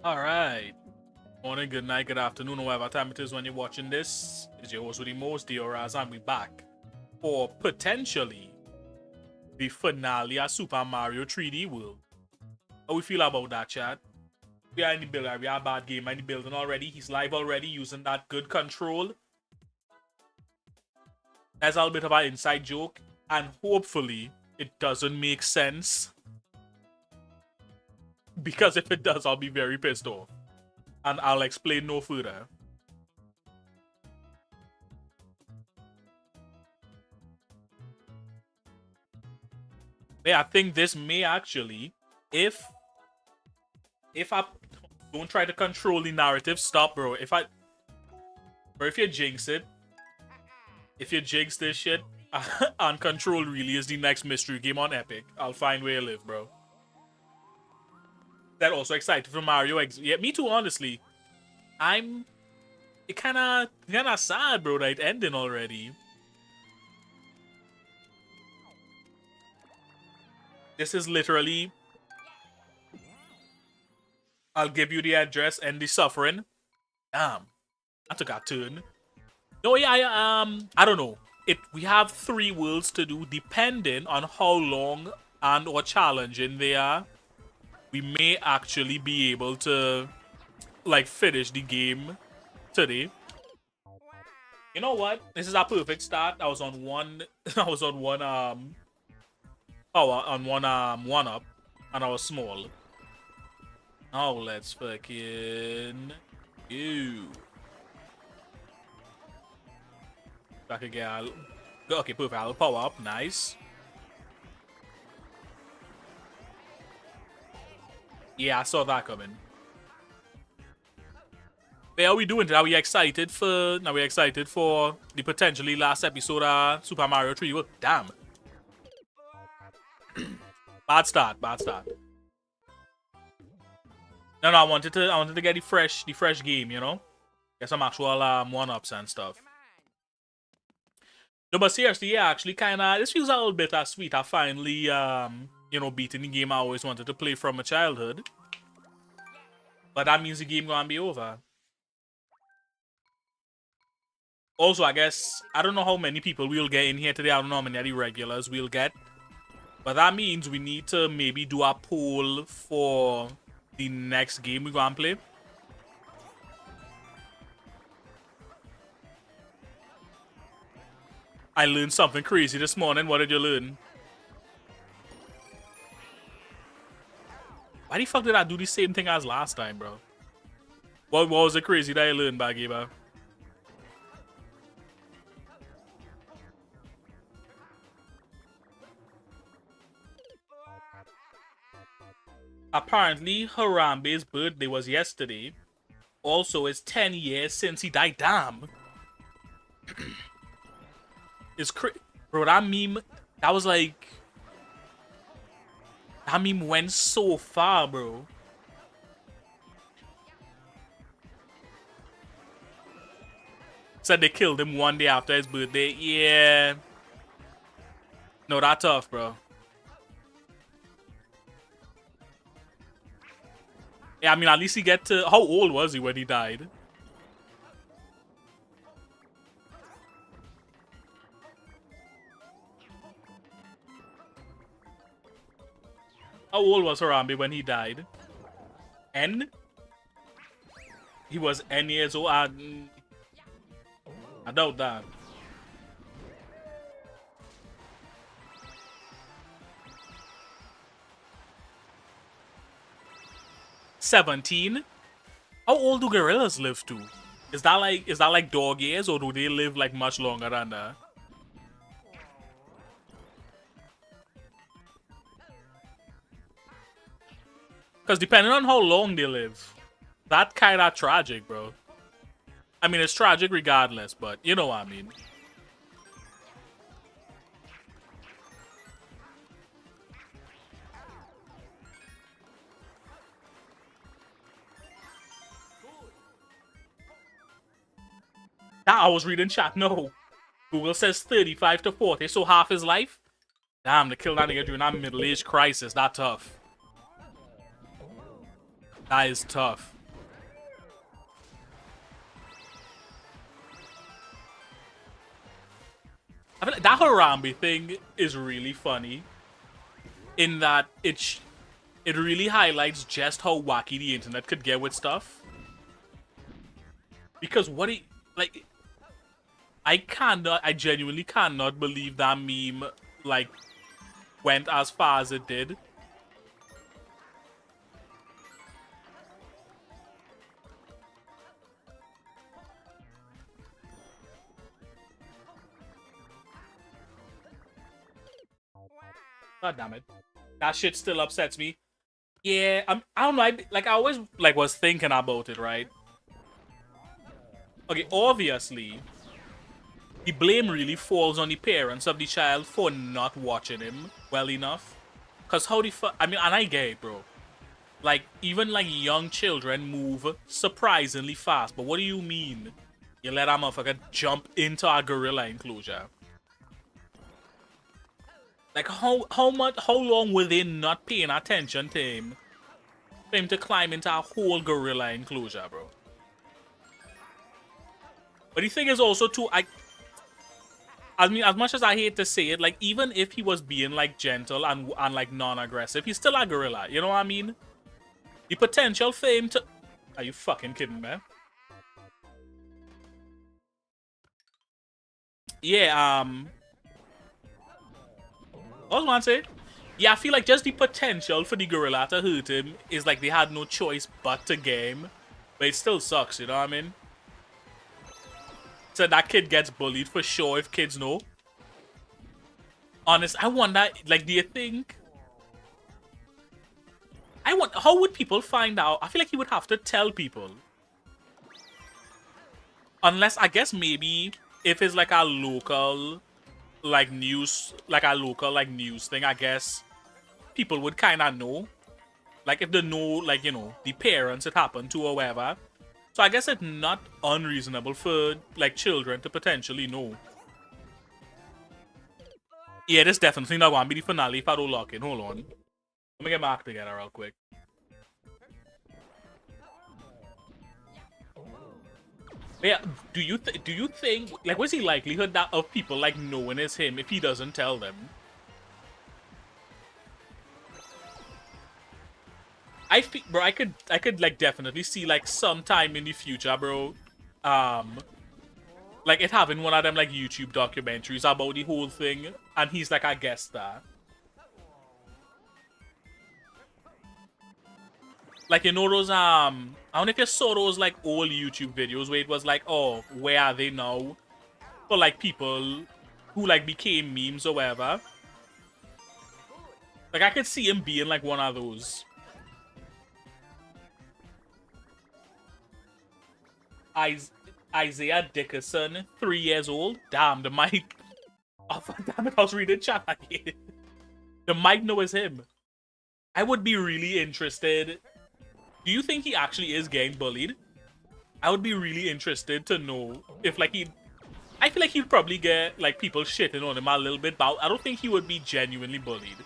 All right. Morning, good night, good afternoon, or whatever time it is when you're watching this. It's your host with the most, Dioraz, and we back for potentially the finale of Super Mario 3D World. How we feel about that, chat? We are in the building. We are a bad game in the building already. He's live already using that good control. That's a little bit of an inside joke, and hopefully it doesn't make sense. Because if it does, I'll be very pissed off. And I'll explain no further. Yeah, I think this may actually, if I don't try to control the narrative, stop, bro. If you jinx it, if you jinx this shit, and Control really is the next mystery game on Epic, I'll find where you live, bro. That also excited for Mario X. Yeah, me too, honestly. It kinda sad, bro, that it ending already. This is literally, I'll give you the address and the suffering. Damn, I took a turn. No, yeah, I don't know. We have 3 worlds to do, depending on how long and or challenging they are, we may actually be able to like finish the game today. You know what? This is a perfect start. I was on one I was on one power on one up and I was small. Oh, let's fucking you. Back again. Okay, perfect. I'll power up. Nice. Yeah, I saw that coming. Hey, how we doing? Are we excited for? Are we excited for the potentially last episode of Super Mario 3? Well, damn. Bad start. Bad start. No, I wanted to get the fresh game. You know, get some actual one ups and stuff. No, but seriously, yeah, actually, kind of. This feels a little bit sweet. I finally you know, beating the game I always wanted to play from my childhood. But that means the game gonna be over. Also, I guess, I don't know how many people we'll get in here today. I don't know how many of the regulars we'll get. But that means we need to maybe do a poll for the next game we're going to play. I learned something crazy this morning. What did you learn? Why the fuck did I do the same thing as last time, bro? What was it crazy that I learned, Bagiba? Apparently, Harambe's birthday was yesterday. Also, it's 10 years since he died. Damn. It's crazy. Bro, that meme, that was like... That meme went so far, bro. Said they killed him one day after his birthday. Yeah. No, that's tough, bro. Yeah, I mean, at least he get to... How old was he when he died? How old was Harambe when he died? N? He was N years old. I doubt that. "17? How old do gorillas live to? Is that like dog years, or do they live like much longer than that? Because depending on how long they live, that kind of tragic, bro. I mean, it's tragic regardless, but you know what I mean. That I was reading chat. No. Google says 35 to 40, so half his life? Damn, to kill that nigga during that middle-age crisis, that tough. That is tough. I feel like that Harambe thing is really funny. In that it really highlights just how wacky the internet could get with stuff. Because what he... Like... I genuinely cannot believe that meme, like, went as far as it did. God damn it. That shit still upsets me. Yeah, I don't know, I always, like, was thinking about it, right? Okay, obviously... The blame really falls on the parents of the child for not watching him well enough. Because how the fuck... I mean, and I get it, bro. Like, even, like, young children move surprisingly fast. But what do you mean you let a motherfucker jump into a gorilla enclosure? Like, how long were they not paying attention to him? For him to climb into a whole gorilla enclosure, bro. But the thing is also, too, I mean, as much as I hate to say it, like, even if he was being, like, gentle and like, non-aggressive, he's still a gorilla. You know what I mean? The potential for him to... Are you fucking kidding me? Yeah, I was going to say... Yeah, I feel like just the potential for the gorilla to hurt him is like they had no choice but to game. But it still sucks, you know what I mean? So that kid gets bullied for sure if kids know. Honest, I wonder, like, do you think... how would people find out? I feel like he would have to tell people. Unless, I guess maybe if it's like a local, like, news, like a local, like, news thing, I guess people would kind of know. Like, if they know, like, you know, the parents it happened to or whatever. So I guess it's not unreasonable for, like, children to potentially know. Yeah, this definitely not going to be the finale if I don't lock in. Hold on. Let me get my act together real quick. Yeah, do you think, like, what's the likelihood that of people, like, knowing it's him if he doesn't tell them? I feel, bro, I could like definitely see like sometime in the future, bro, like it having one of them like YouTube documentaries about the whole thing, and he's like a guest star. Like, you know those I don't know if you saw those like old YouTube videos where it was like, oh, where are they now? For like people who like became memes or whatever. Like I could see him being like one of those. Isaiah Dickerson, 3 years old. Damn, the mic. Oh, damn it, I was reading chat again. The mic know is him. I would be really interested. Do you think he actually is getting bullied? I would be really interested to know if like he... I feel like he'd probably get like people shitting on him a little bit, but I don't think he would be genuinely bullied.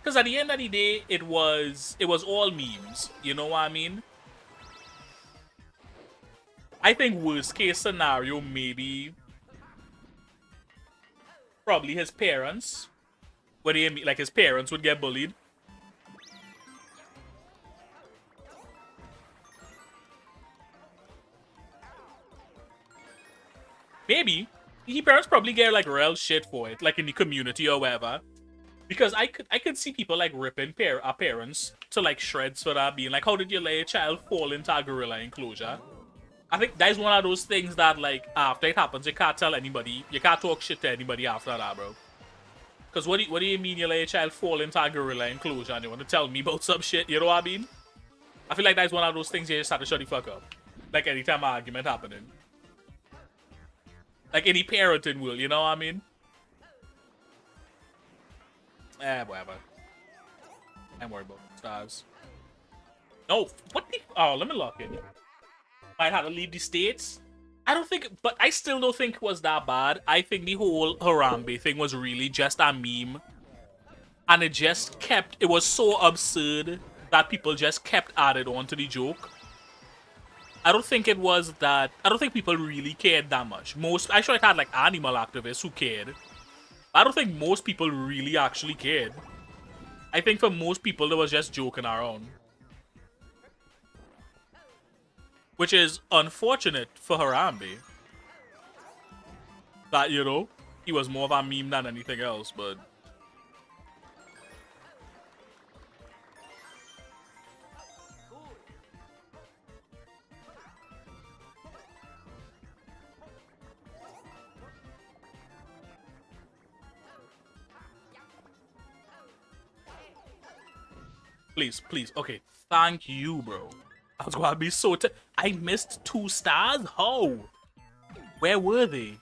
Because at the end of the day, it was all memes. You know what I mean? I think worst case scenario, maybe probably his parents. What do you mean? Like his parents would get bullied. Maybe. His parents probably get like real shit for it, like in the community or whatever. Because I could see people like ripping our parents to like shreds for that, being like, how did you let a child fall into a gorilla enclosure? I think that's one of those things that, like, after it happens, you can't tell anybody. You can't talk shit to anybody after that, bro. Because what do you mean you let a child fall into a gorilla enclosure and you want to tell me about some shit? You know what I mean? I feel like that's one of those things you just have to shut the fuck up. Like, anytime an argument happening. Like, any parenting will, you know what I mean? Whatever. I'm worried about stars. No, what the... Oh, let me lock in. Might have to leave the States. I don't think, but I still don't think it was that bad. I think the whole Harambe thing was really just a meme. And it just kept, it was so absurd that people just kept added on to the joke. I don't think it was that, I don't think people really cared that much. I'm sure it had like animal activists who cared. I don't think most people really actually cared. I think for most people, it was just joking around. Which is unfortunate for Harambe. That, you know, he was more of a meme than anything else, but... Please, please. Okay, thank you, bro. I was gonna be so... I missed 2 stars? How? Where were they?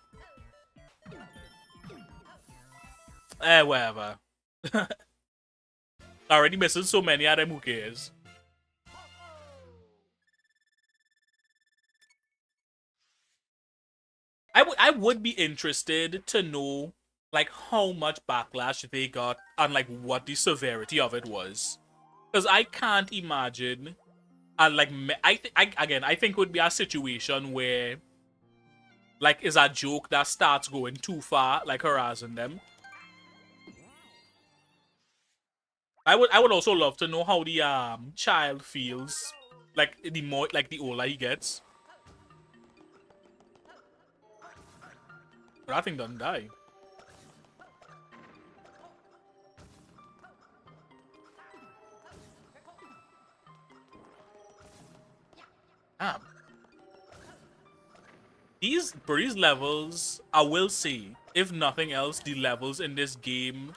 Whatever. Already missing so many of them, who cares? I would be interested to know, like, how much backlash they got and, like, what the severity of it was. Because I can't imagine... And like, I think it would be a situation where like is a joke that starts going too far, like harassing them. I would also love to know how the child feels, like the more like the older he gets. But that thing doesn't die. Damn. These levels, I will say, if nothing else, the levels in this game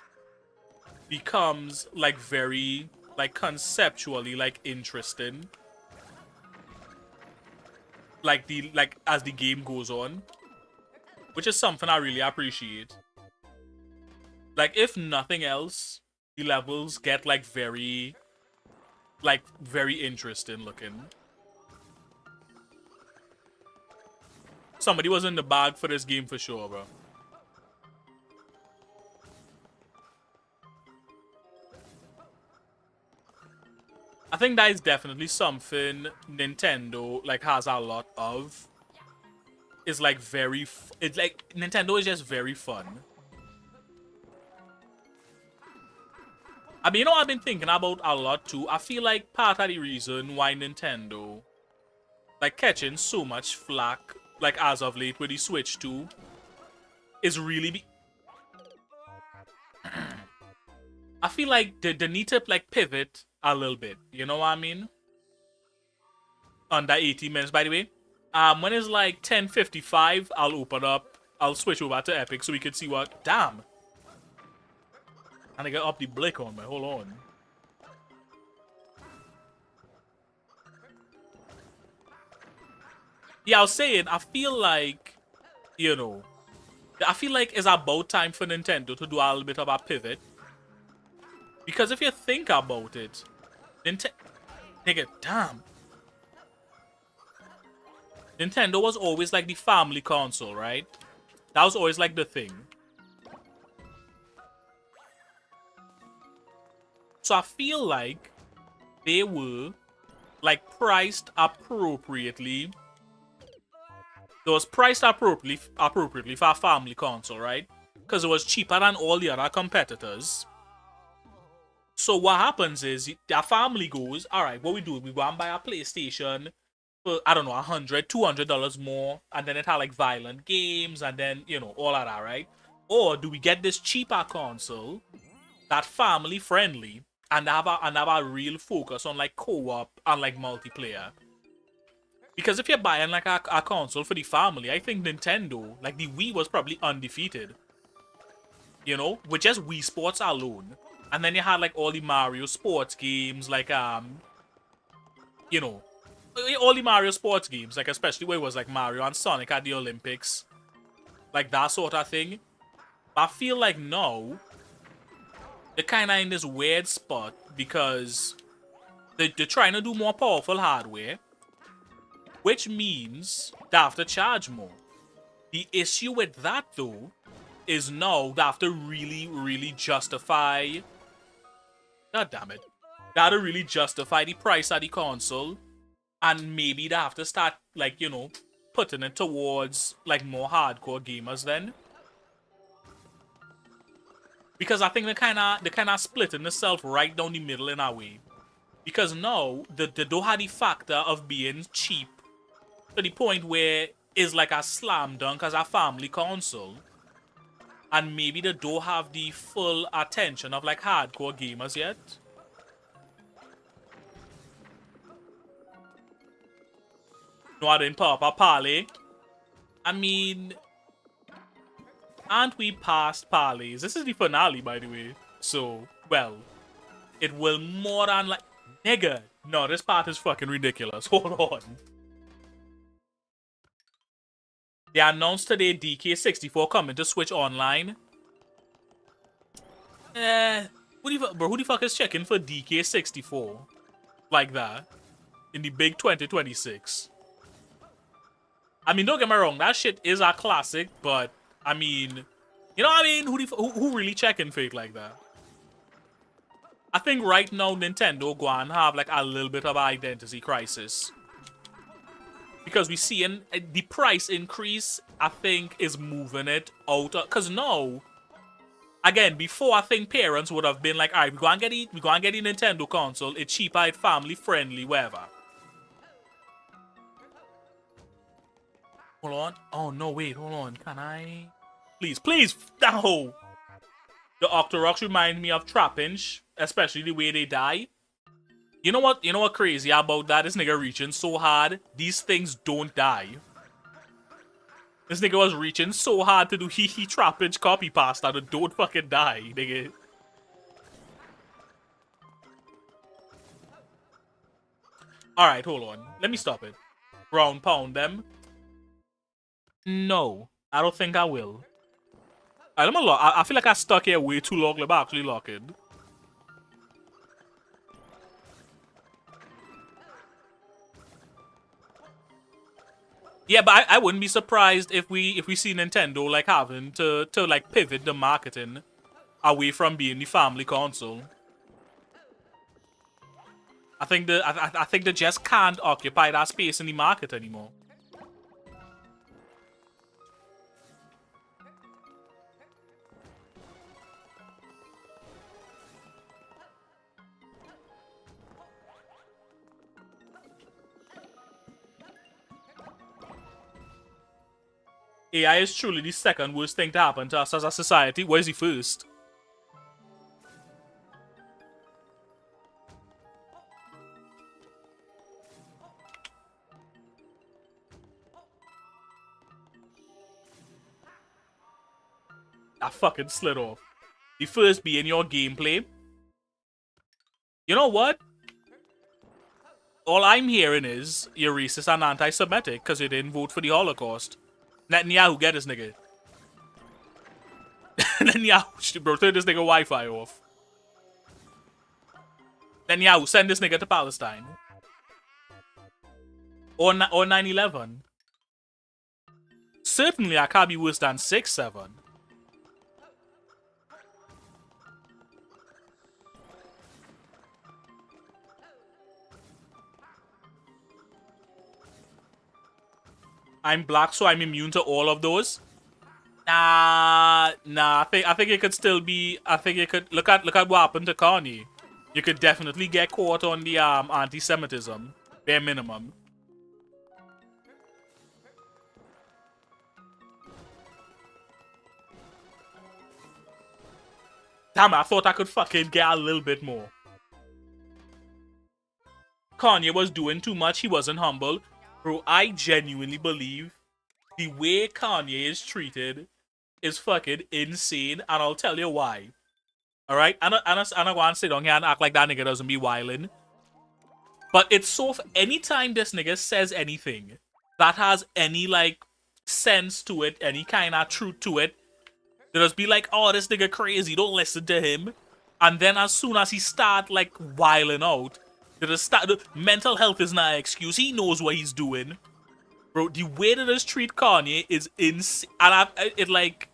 becomes like very like conceptually like interesting. Like as the game goes on. Which is something I really appreciate. Like if nothing else, the levels get like very interesting looking. Somebody was in the bag for this game for sure, bro. I think that is definitely something Nintendo like has a lot of. It's like it's like Nintendo is just very fun. I mean, you know what I've been thinking about a lot too? I feel like part of the reason why Nintendo like catching so much flack like as of late with the Switch 2 is really I feel like they need to like pivot a little bit. You know what I mean? Under 80 minutes, by the way. When it's like 10:55, I'll open up. I'll switch over to Epic so we can see what. Damn. And I got up the blick on me. Hold on. Yeah, I was saying, I feel like, you know, I feel like it's about time for Nintendo to do a little bit of a pivot. Because if you think about it, Nigga, damn. Nintendo was always like the family console, right? That was always like the thing. So I feel like they were like priced appropriately. It was priced appropriately for a family console, right? Because it was cheaper than all the other competitors. So what happens is their family goes, all right, what we do, we go and buy a PlayStation for, I don't know, $100, $200 more, and then it had like violent games, and then, you know, all of that, right? Or do we get this cheaper console that family friendly and have a real focus on like co-op and like multiplayer? Because if you're buying like a console for the family, I think Nintendo, like the Wii was probably undefeated. You know, with just Wii Sports alone. And then you had like all the Mario sports games, like you know, all the Mario sports games, like especially where it was like Mario and Sonic at the Olympics. Like that sort of thing. But I feel like now they're kinda in this weird spot because they're trying to do more powerful hardware. Which means they have to charge more. The issue with that though is now they have to really justify. God damn it. They have to really justify the price of the console. And maybe they have to start, like, you know, putting it towards, like, more hardcore gamers then. Because I think they kind of splitting themselves right down the middle in a way. Because now, they don't have the factor of being cheap to the point where it's like a slam dunk as a family console. And maybe they don't have the full attention of like hardcore gamers yet. No, I didn't pop a parlay. I mean, aren't we past parlays? This is the finale, by the way. So, well, it will more than like... Nigga, no, this part is fucking ridiculous. Hold on. They announced today DK64 coming to Switch Online. Who the fuck is checking for DK64? Like that. In the big 2026. I mean, don't get me wrong, that shit is a classic, but, I mean, you know what I mean? Who really checking for it like that? I think right now Nintendo go and have like a little bit of an identity crisis. because we see the price increase, I think, is moving it out. Because no, again, before I think parents would have been like, all right, we go and get the Nintendo console. It's cheaper, it's family friendly, whatever. Hold on. Oh no, wait, hold on. Can I? Please, no. The Octoroks remind me of Trapinch, especially the way they die. You know what? You know what crazy about that? This nigga reaching so hard, these things don't die. This nigga was reaching so hard to do he Trapinch copy pasta that don't fucking die, nigga. Alright, hold on. Let me stop it. Ground pound them. No, I don't think I will. Alright, let me lock. I feel like I stuck here way too long. Let me actually lock it. Yeah, but I wouldn't be surprised if we see Nintendo like having to like pivot the marketing away from being the family console. I think they just can't occupy that space in the market anymore. AI is truly the second worst thing to happen to us as a society. Where's the first? That fucking slid off. The first being your gameplay. You know what? All I'm hearing is you're racist and anti-Semitic because you didn't vote for the Holocaust. Netanyahu, get this nigga. Netanyahu, bro, turn this nigga Wi-Fi off. Netanyahu, send this nigga to Palestine. Or 9/11. Certainly, I can't be worse than 6/7. I'm black, so I'm immune to all of those. Nah. I think it could still be. I think it could look at what happened to Kanye. You could definitely get caught on the anti-Semitism, bare minimum. Damn it, I thought I could fucking get a little bit more. Kanye was doing too much. He wasn't humble. Bro, I genuinely believe the way Kanye is treated is fucking insane, and I'll tell you why. Alright? I'm not going to sit down here and act like that nigga doesn't be wildin'. But it's so... Anytime this nigga says anything that has any, like, sense to it, any kind of truth to it, they'll just be like, oh, this nigga crazy, don't listen to him. And then as soon as he start, like, wilding out, mental health is not an excuse. He knows what he's doing. Bro, the way that they treat Kanye is insane. And it like,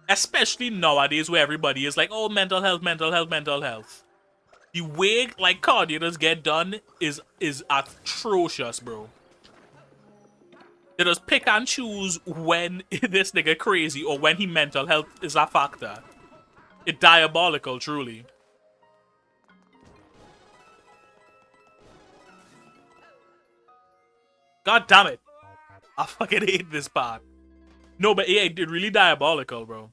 especially nowadays where everybody is like, oh, mental health. The way, like, Kanye does get done is atrocious, bro. They just pick and choose when this nigga crazy or when he mental health is a factor. It's diabolical, truly. God damn it. I fucking hate this part. No, but yeah, it's really diabolical, bro.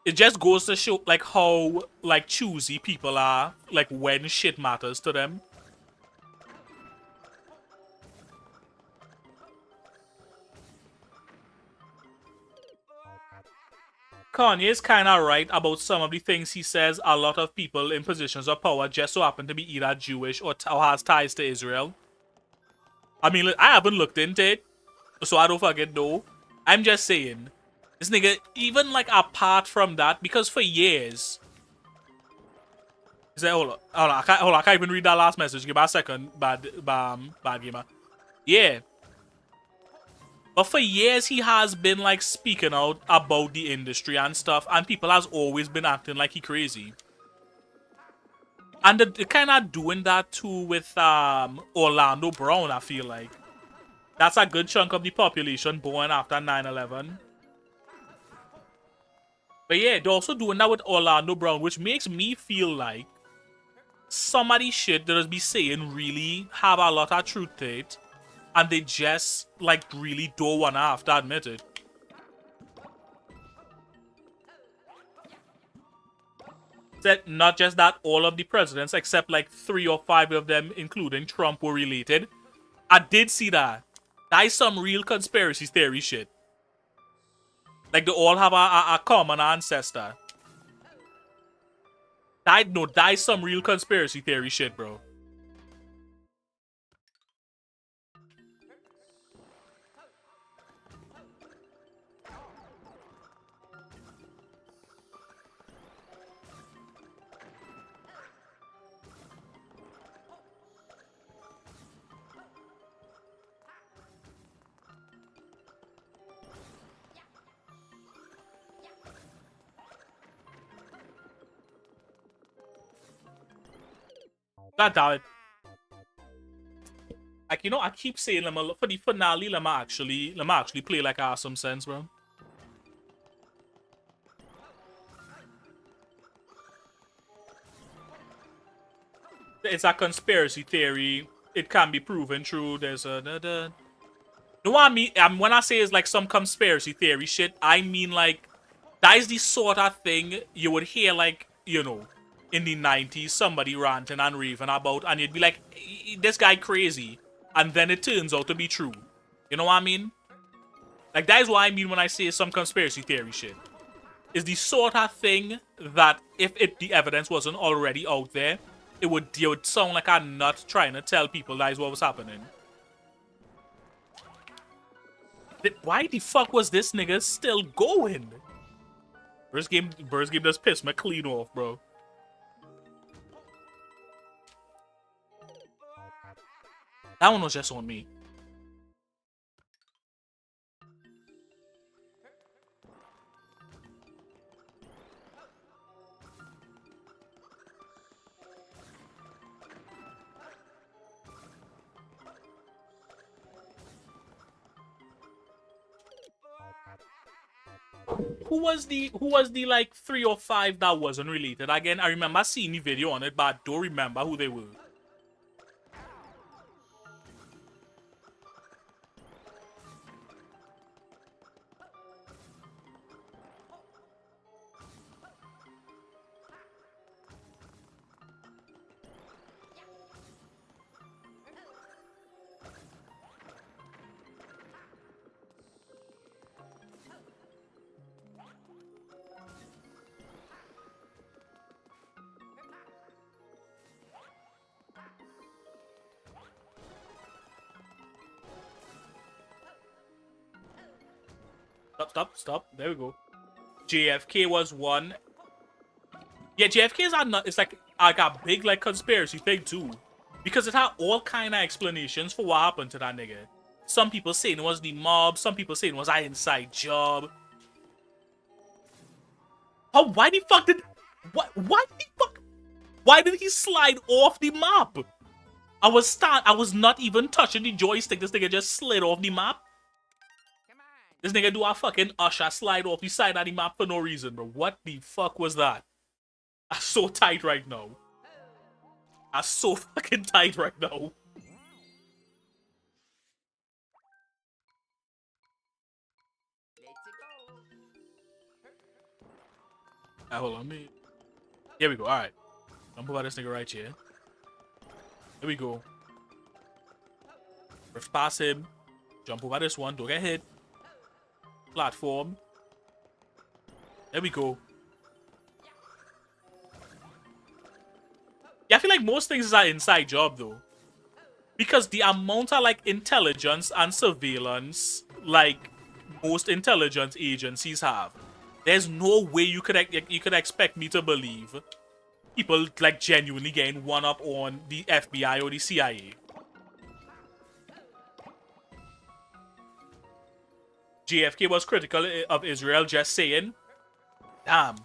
It just goes to show, like, how, like, choosy people are, like, when shit matters to them. Kanye is kind of right about some of the things he says. A lot of people in positions of power just so happen to be either Jewish or has ties to Israel. I mean, I haven't looked into it, so I don't fucking know. I'm just saying, this nigga, even like apart from that, because for years, hold on, I can't even read that last message. Give me a second, bad gamer. Yeah, but for years he has been like speaking out about the industry and stuff, and people has always been acting like he crazy. And they're kind of doing that too with Orlando Brown, I feel like. That's a good chunk of the population born after 9/11. But yeah, they're also doing that with Orlando Brown, which makes me feel like some of the shit that be saying really have a lot of truth to it. And they just, like, really don't want to have to admit it. That not just that all of the presidents, except like 3 or 5 of them, including Trump, were related. I did see that. That is some real conspiracy theory shit. Like they all have a common ancestor. That is some real conspiracy theory shit, bro. God damn it. Like, you know, I keep saying for the finale, let me actually play like I have some sense, bro. It's a conspiracy theory. It can be proven true. There's a you know what I mean? When I say it's like some conspiracy theory shit, I mean like that is the sort of thing you would hear, like, you know, in the 90s, somebody ranting and raving about, and you'd be like, this guy crazy. And then it turns out to be true. You know what I mean? Like, that is what I mean when I say some conspiracy theory shit. It's the sort of thing that if the evidence wasn't already out there, it would sound like I'm not trying to tell people that is what was happening. Why the fuck was this nigga still going? First game just pissed me clean off, bro. That one was just on me. Who was the like 3 or 5 that wasn't related? Again, I remember seeing the video on it, but I don't remember who they were. Stop. There we go. JFK was one. Yeah, JFK is not. It's like a big like conspiracy thing too, because it had all kind of explanations for what happened to that nigga. Some people saying it was the mob. Some people saying it was an inside job. Oh, why the fuck did? What? Why the fuck? Why did he slide off the map? I was not even touching the joystick. This nigga just slid off the map. This nigga do a fucking Usher slide off the side of the map for no reason, bro. What the fuck was that? I'm so tight right now. I'm so fucking tight right now. Hold on, me. Here we go. All right. I'm about this nigga right here. Here we go. Rift past him. Jump over this one. Don't get hit. Platform. There we go. Yeah, I feel like most things is an inside job though, because the amount of like intelligence and surveillance like most intelligence agencies have, there's no way you could expect me to believe people like genuinely getting one up on the FBI or the CIA. JFK was critical of Israel, just saying. Damn.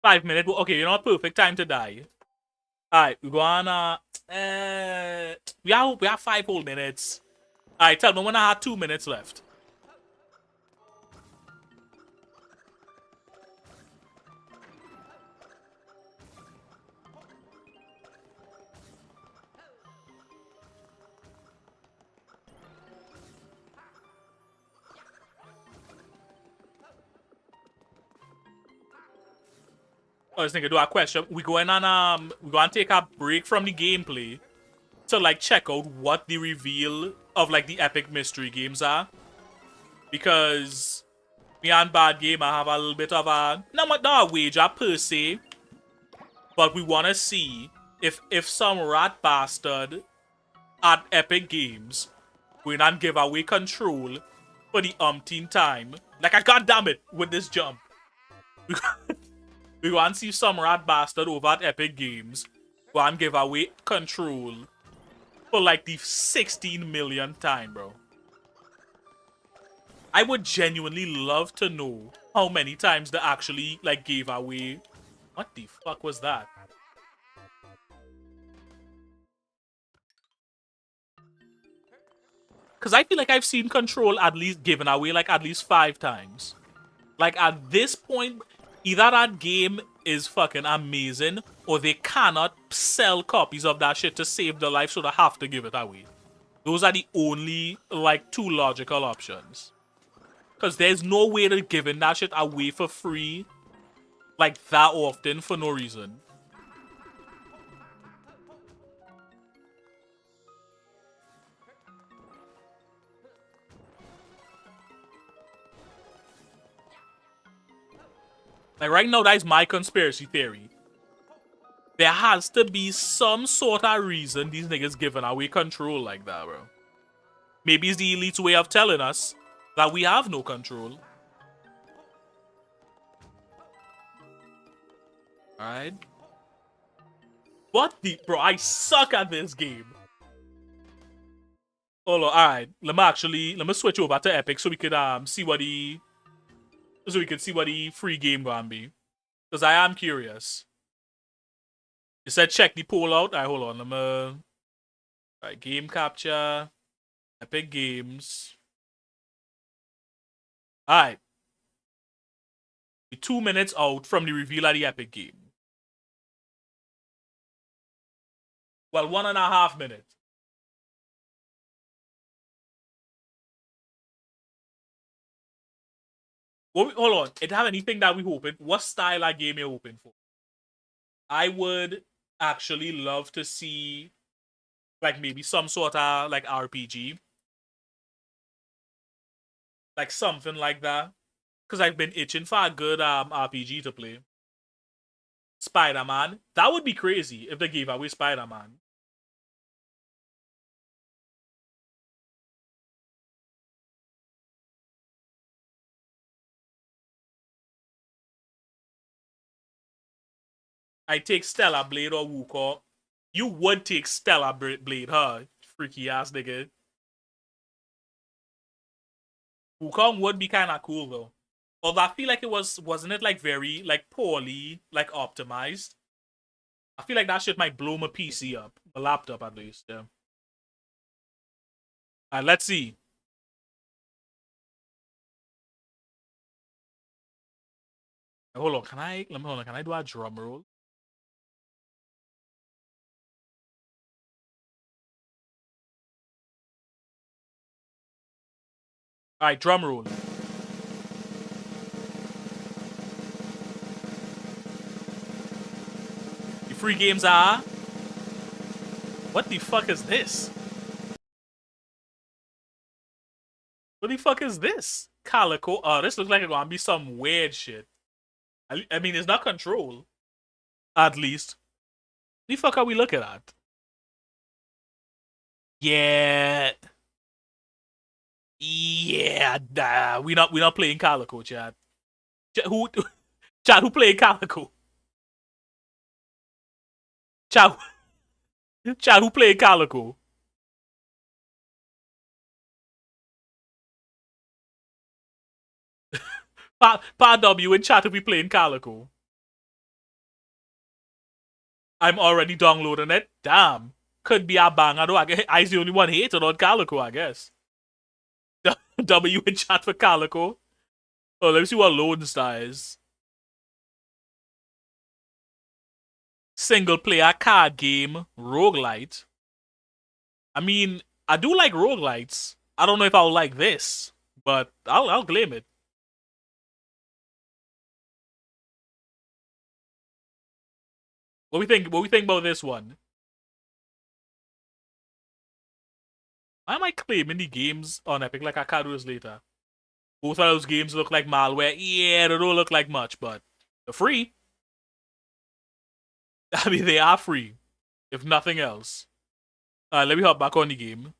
5 minutes. Okay, you know what? Perfect time to die. Alright, we go on we have 5 whole minutes. Alright, tell me when I had 2 minutes left. I was thinking do a question. We go and take a break from the gameplay to like check out what the reveal of like the epic mystery games are. Because me and Bad Game I have a little bit of a not a wager per se, but we wanna see if some rat bastard at Epic Games going and give away control for the umpteenth time. Like I goddamn it with this jump. We want to see some rat bastard over at Epic Games go and give away control for like the 16 millionth time, bro. I would genuinely love to know how many times they actually like gave away. What the fuck was that? Because I feel like I've seen control at least given away like at least 5 times. Like at this point, either that game is fucking amazing or they cannot sell copies of that shit to save the life, so they have to give it away. Those are the only like two logical options. Because there's no way they're giving that shit away for free like that often for no reason. Like right now, that is my conspiracy theory. There has to be some sort of reason these niggas giving away control like that, bro. Maybe it's the elite's way of telling us that we have no control. Alright. What the... Bro, I suck at this game. Hold on, alright. Let me switch over to Epic so we could see what the... So we can see what the free game gonna be. Because I am curious. You said check the poll out. Alright, hold on. Let me... Alright, game capture. Epic Games. Alright. 2 minutes out from the reveal of the Epic game. Well, 1.5 minutes. Hold on. It have anything that we hoping? What style of game you hoping for? I would actually love to see like maybe some sort of like RPG. Like something like that. Because I've been itching for a good RPG to play. Spider-Man. That would be crazy if they gave away Spider-Man. I take Stellar Blade or Wukong. You would take Stellar Blade, huh? Freaky ass nigga. Wukong would be kind of cool though. Although I feel like wasn't it like very like poorly like optimized? I feel like that shit might blow my PC up, my laptop at least. Yeah. Alright, let's see. Hold on, can I do a drum roll? Alright, drum roll. The free games are. What the fuck is this? What the fuck is this? Calico. Oh, this looks like it's gonna be some weird shit. I mean, it's not Control. At least. The fuck are we looking at? Yeah. Yeah, nah, we not playing Calico, Chad. Who Chad, who playing Calico? Chad, Chad, who playing Calico? Pa W and Chat will be playing Calico. I'm already downloading it. Damn. Could be a banger though. I's the only one hated on Calico, I guess. W in chat for Calico. Oh, let me see what Lone Star is. Single player card game, roguelite. I mean, I do like roguelites. I don't know if I'll like this, but I'll claim it. What we think? What we think about this one? Why am I claiming the games on Epic like I can't do this later? Both of those games look like malware. Yeah, they don't look like much, but they're free. I mean, they are free, if nothing else. Let me hop back on the game.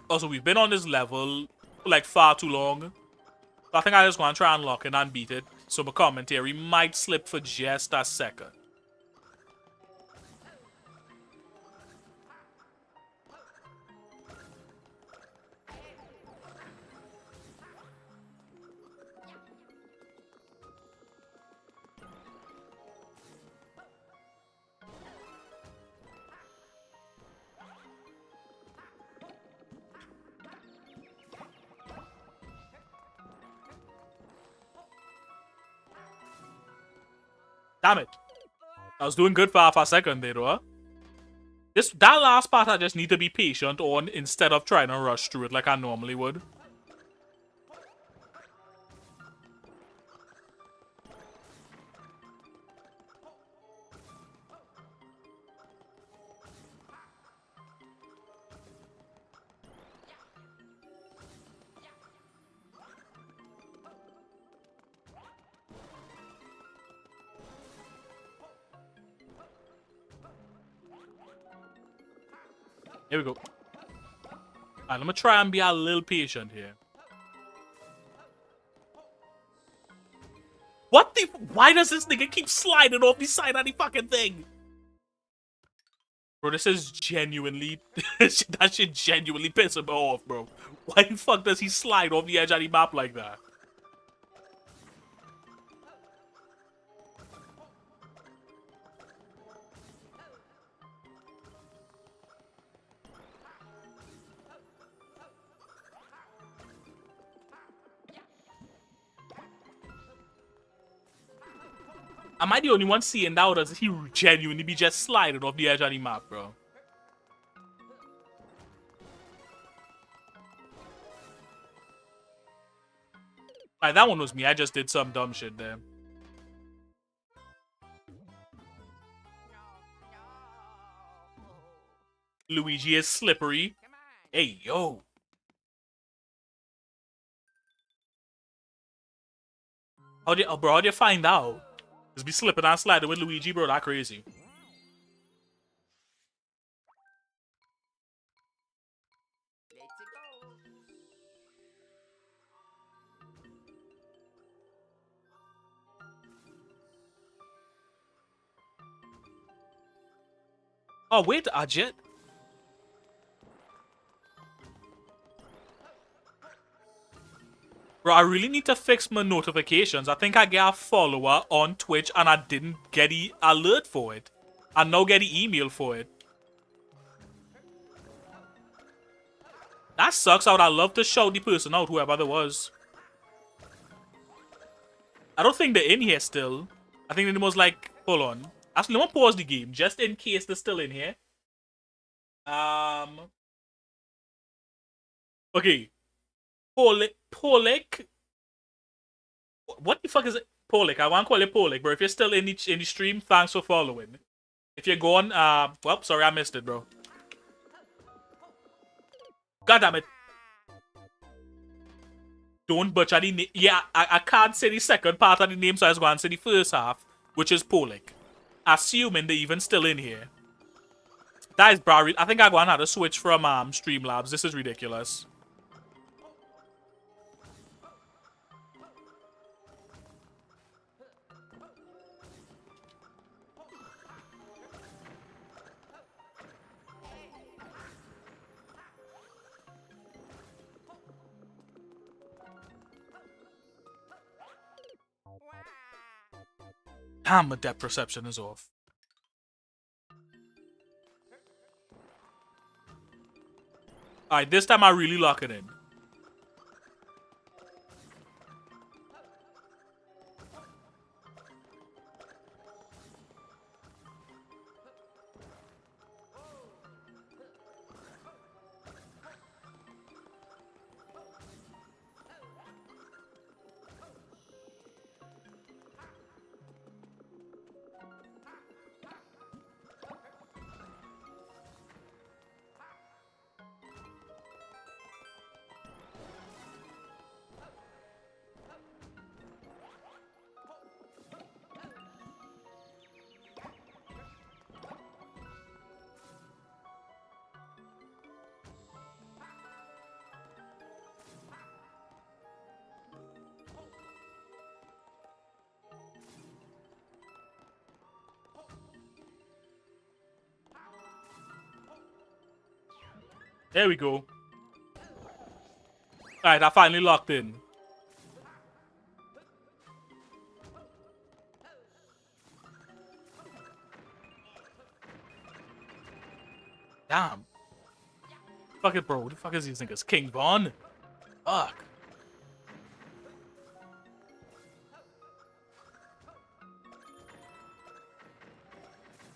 Also, we've been on this level for like far too long. So I think I just want to try and unlock it and beat it. So my commentary might slip for just a second. Damn it. I was doing good for half a second there, though. That last part I just need to be patient on instead of trying to rush through it like I normally would. Here we go. Alright, I'm gonna try and be a little patient here. What the? Why does this nigga keep sliding off the side of the fucking thing? Bro, this is genuinely... that shit genuinely pisses me off, bro. Why the fuck does he slide off the edge of the map like that? Am I the only one seeing that, or does he genuinely be just sliding off the edge of the map, bro? Alright, that one was me. I just did some dumb shit there. Luigi is slippery. Hey, yo. How do you find out? Just be slipping and sliding with Luigi, bro. That crazy. Oh, wait, Ajit. Bro, I really need to fix my notifications. I think I got a follower on Twitch and I didn't get the alert for it. I now get the email for it. That sucks out. I'd love to shout the person out, whoever there was. I don't think they're in here still. I think they was like, hold on. Actually, let me pause the game just in case they're still in here. Okay. Polek. What the fuck is it? Polek. I want to call it Polek, bro. If you're still in the stream, thanks for following. If you're gone, well, sorry, I missed it, bro. God damn it. Don't butcher the name. Yeah, I can't say the second part of the name, so I was going to say the first half, which is Polek. Assuming they're even still in here. That is, bro. I think I'm going to have to switch from Streamlabs. This is ridiculous. Damn, my depth perception is off. Alright, this time I really lock it in. There we go. Alright, I finally locked in. Damn. Fuck it, bro. What the fuck is these niggas? King Von? Fuck.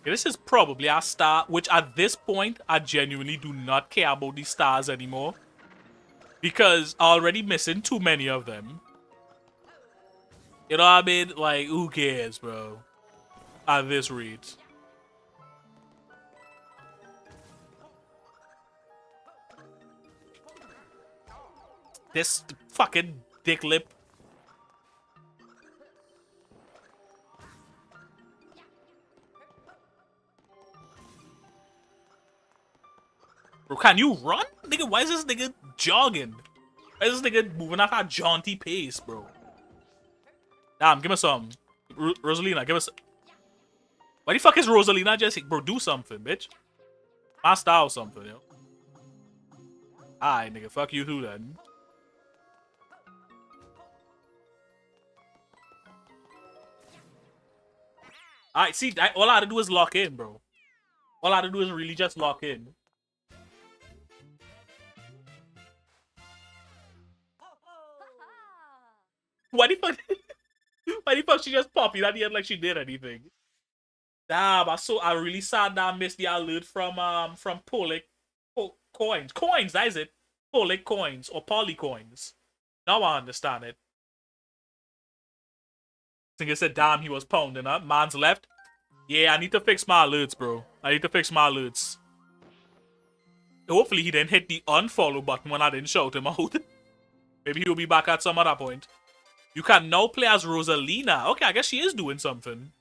Okay, this is probably a star, which at this point, I genuinely do not care about these stars anymore. Because I'm already missing too many of them. You know what I mean? Like, who cares, bro? At this rate. This fucking dick lip. Bro, can you run? Nigga, why is this nigga jogging? Why is this nigga moving at a jaunty pace, bro? Damn, give me some. Rosalina, give us. Why the fuck is Rosalina just... Bro, do something, bitch. My style something, yo. Alright, nigga, fuck you too, then. Alright, see, all I had to do is lock in, bro. All I had to do is really just lock in. Why the fuck... Why the fuck she just popped it at the end like she did anything? Damn, I really sad that I missed the alert from Pollick coins. Coins, that is it. Pollick coins or Poly coins. Now I understand it. I think I said, damn, he was pounding up. Man's left. Yeah, I need to fix my alerts, bro. I need to fix my alerts. Hopefully he didn't hit the unfollow button when I didn't shout him out. Maybe he'll be back at some other point. You can now play as Rosalina. Okay, I guess she is doing something.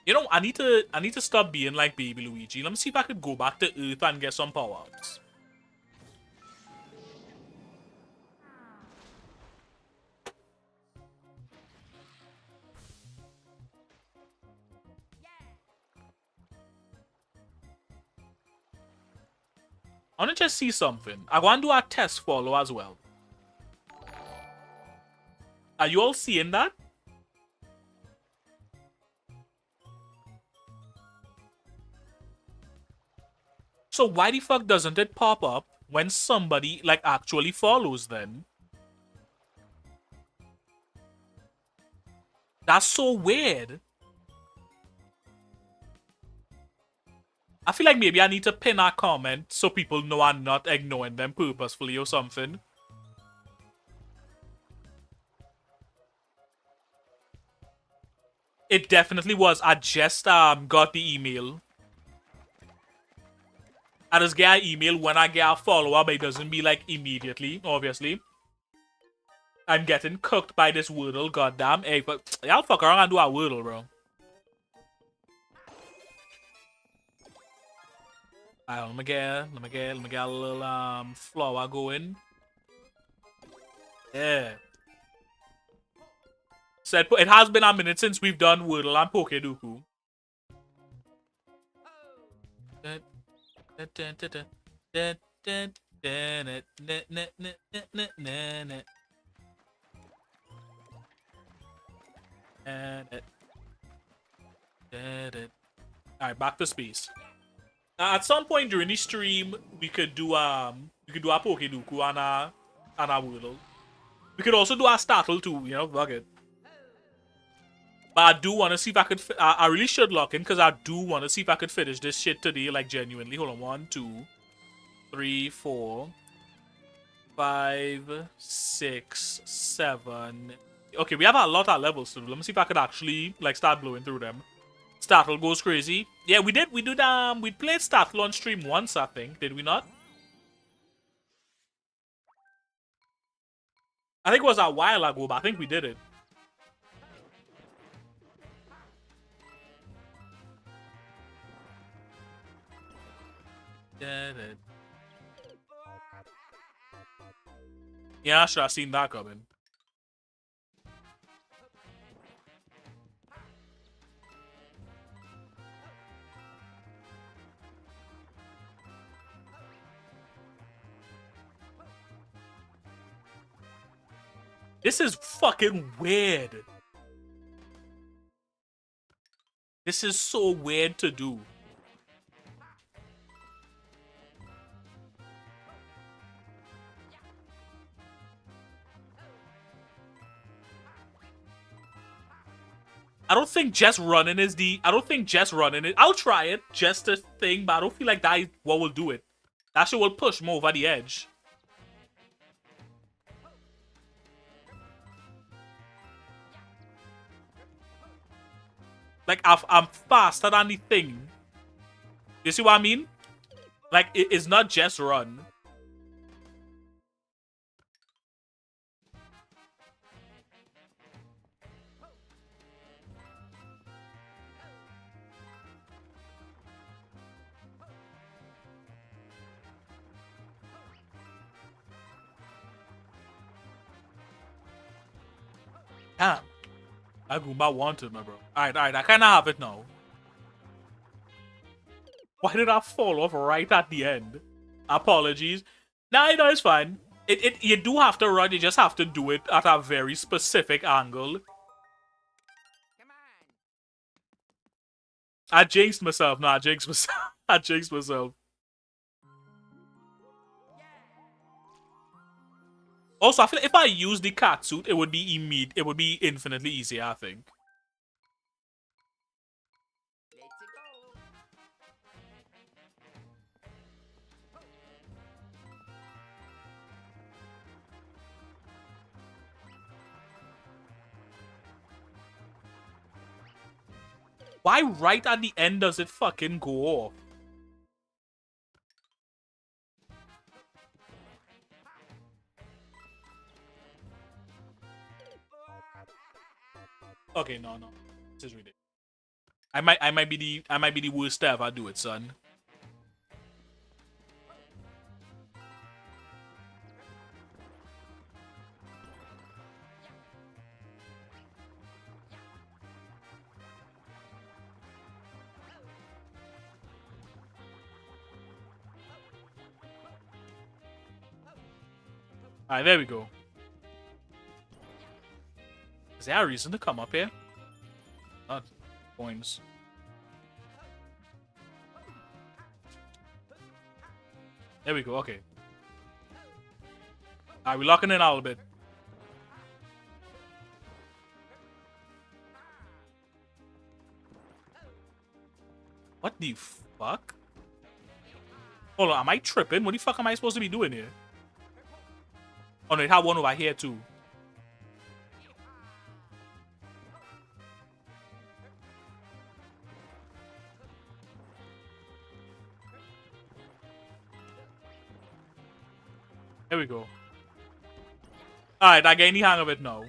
You know, I need to stop being like Baby Luigi. Let me see if I could go back to Earth and get some power-ups. I want to just see something. I want to do a test follow as well. Are you all seeing that? So why the fuck doesn't it pop up when somebody like actually follows then? That's so weird. I feel like maybe I need to pin a comment so people know I'm not ignoring them purposefully or something. It definitely was. I just got the email. I just get an email when I get a follow-up, but it doesn't be like immediately, obviously. I'm getting cooked by this Wordle, goddamn. Hey, but y'all fuck around and do a Wordle, bro. Alright, let me get a little flower going. Yeah. Said it has been a minute since we've done Wordle and Pokeduku. Edit. Edit. Alright, back to space. At some point during the stream, we could do a Pokeduku and a Wordle. We could also do a Startle too, you know, fuck it. But I do want to see if I could. I really should lock in because I do want to see if I could finish this shit today, like genuinely. Hold on, 1, 2, 3, 4, 5, 6, 7. Okay, we have a lot of levels to do. Let me see if I could actually like start blowing through them. Startle goes crazy. Yeah, we did. We played Startle on stream once, I think. Did we not? I think it was a while ago, but I think we did it. Yeah, I should have seen that coming. This is fucking weird. This is so weird to do. I don't think just running is the... I don't think just running it... I'll try it, just a thing, but I don't feel like that is what will do it. That shit will push more over the edge. Like, I'm faster than the thing. You see what I mean? Like, it's not just run. Damn. I Goomba wanted, my bro. Alright, I kind of have it now. Why did I fall off right at the end? Apologies. Nah, no, it's fine. You do have to run, you just have to do it at a very specific angle. I jinxed myself. Nah, I jinxed myself. I jinxed myself. Also, I feel like if I use the cat suit, it would be infinitely easier, I think. Why right at the end does it fucking go off? Okay, no. This is ridiculous. I might be the worst if I do it, son. Alright, there we go. Is there a reason to come up here? Not coins. There we go, okay. Alright, we're locking in a little bit. What the fuck? Hold on, am I tripping? What the fuck am I supposed to be doing here? Oh no, it had one over here too. There we go. Alright, I get any hang of it now.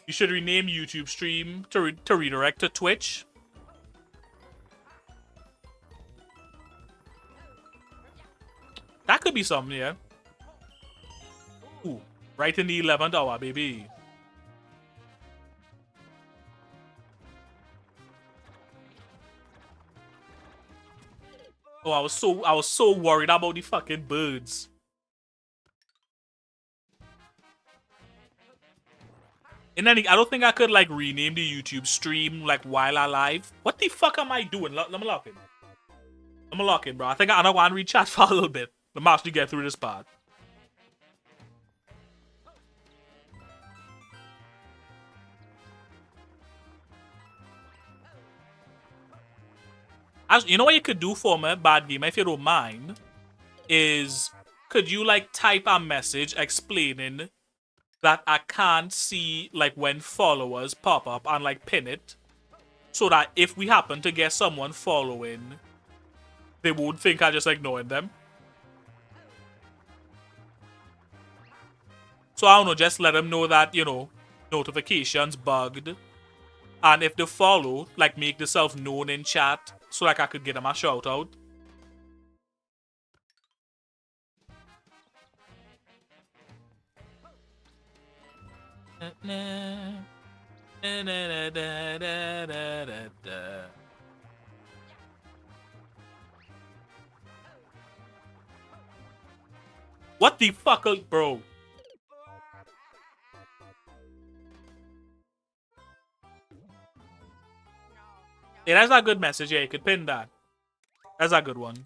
You should rename YouTube stream to redirect to Twitch. That could be something, yeah. Ooh, right in the 11th hour, baby. Oh, I was so worried about the fucking birds. And then I don't think I could like rename the YouTube stream like while I live. What the fuck am I doing? Let me lock in. Let me lock in, bro. I think I don't want to read chat for a little bit. Let me actually get through this part. You know what you could do for me, Bad Gamer, if you don't mind, is could you like type a message explaining that I can't see like when followers pop up and like pin it, so that if we happen to get someone following, they won't think I'm just ignoring them. So I don't know, just let them know that, you know, notifications bugged. And if they follow, like make themselves known in chat so like I could get them a shout out. What the fuck, bro? Yeah, that's a good message. Yeah, you could pin that. That's a good one.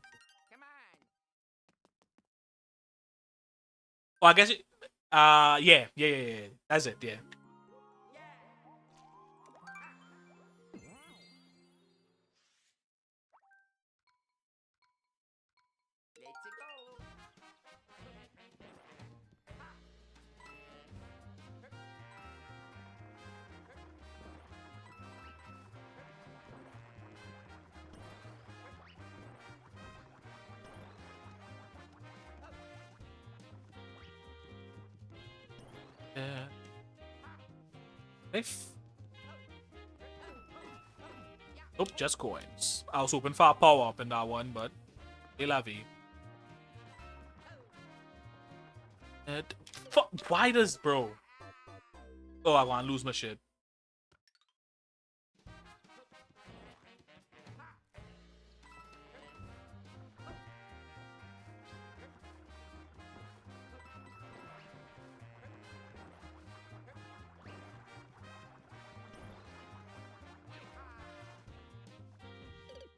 Oh, I guess it, yeah. That's it, yeah. If nope, just coins. I was hoping for a power up in that one, but c'est la vie. Fuck, why does bro? Oh, I want to lose my shit.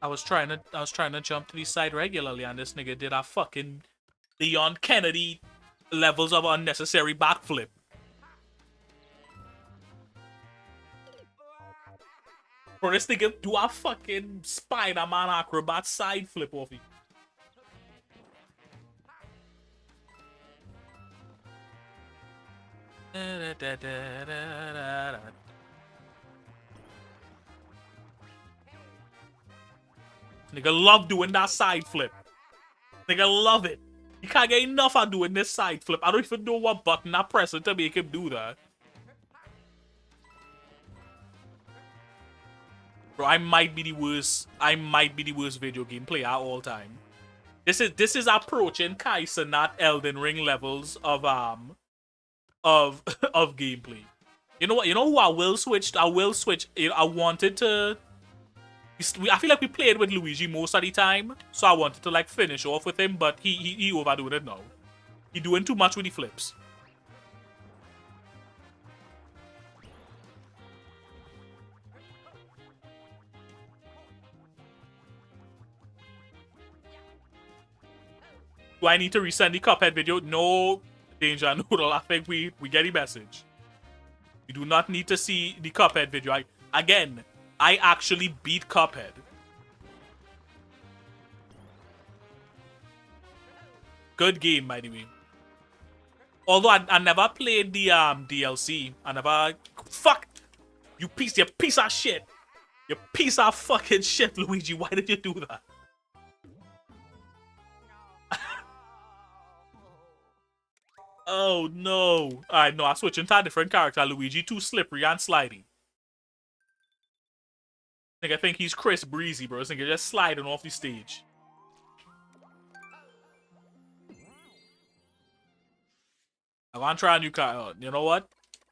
I was trying to jump to the side regularly, and this nigga did a fucking Leon Kennedy levels of unnecessary backflip. Bro, this nigga do a fucking Spider-Man acrobat side flip off you. Nigga love doing that side flip. Nigga love it. You can't get enough of doing this side flip. I don't even know what button I press to make him do that. Bro, I might be the worst video game player at all time. This is approaching Kaisa, not Elden Ring levels of of gameplay. You know what? You know who I will switch? I wanted to. I feel like we played with Luigi most of the time, so I wanted to like finish off with him, but he overdoing it now. He doing too much with the flips. Do I need to resend the Cuphead video? No, Danger Noodle. I think we get the message. You do not need to see the Cuphead video. Again, I actually beat Cuphead. Good game, by the way. Although I never played the DLC. I never. Fuck! You piece of shit! You piece of fucking shit, Luigi. Why did you do that? Oh no. Alright, no, I switch into a different character. Luigi too slippery and slidey. I think he's Chris Breezy, bro. This nigga just sliding off the stage. I want to try a new car. You know what?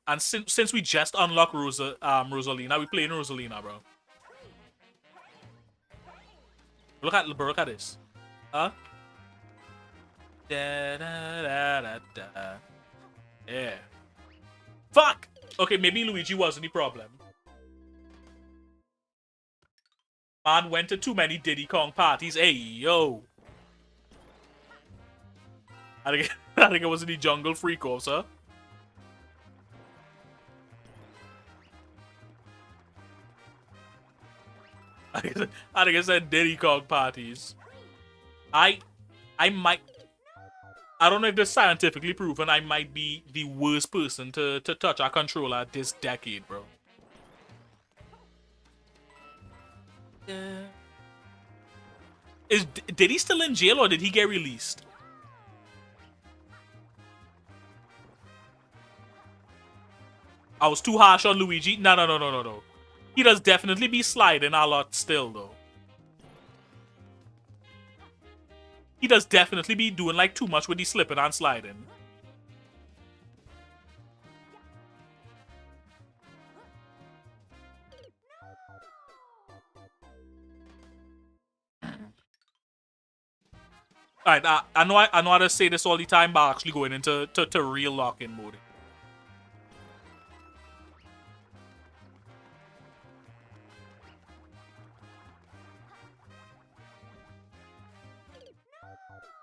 And since we just unlocked Rosalina, we playing Rosalina, bro. Look at this. Huh? Da, da, da, da, da. Yeah. Fuck! Okay, maybe Luigi wasn't the problem. Man went to too many Diddy Kong parties. Hey, yo. I think it was in the Jungle Freak Off, sir. I think I said Diddy Kong parties. I might... I don't know if this is scientifically proven. I might be the worst person to touch a controller this decade, bro. Did he still in jail or did he get released? I was too harsh on Luigi. No. He does definitely be sliding a lot still, though. He does definitely be doing like too much with the slipping and sliding. Alright, I know how to say this all the time, but actually going into real lock-in mode.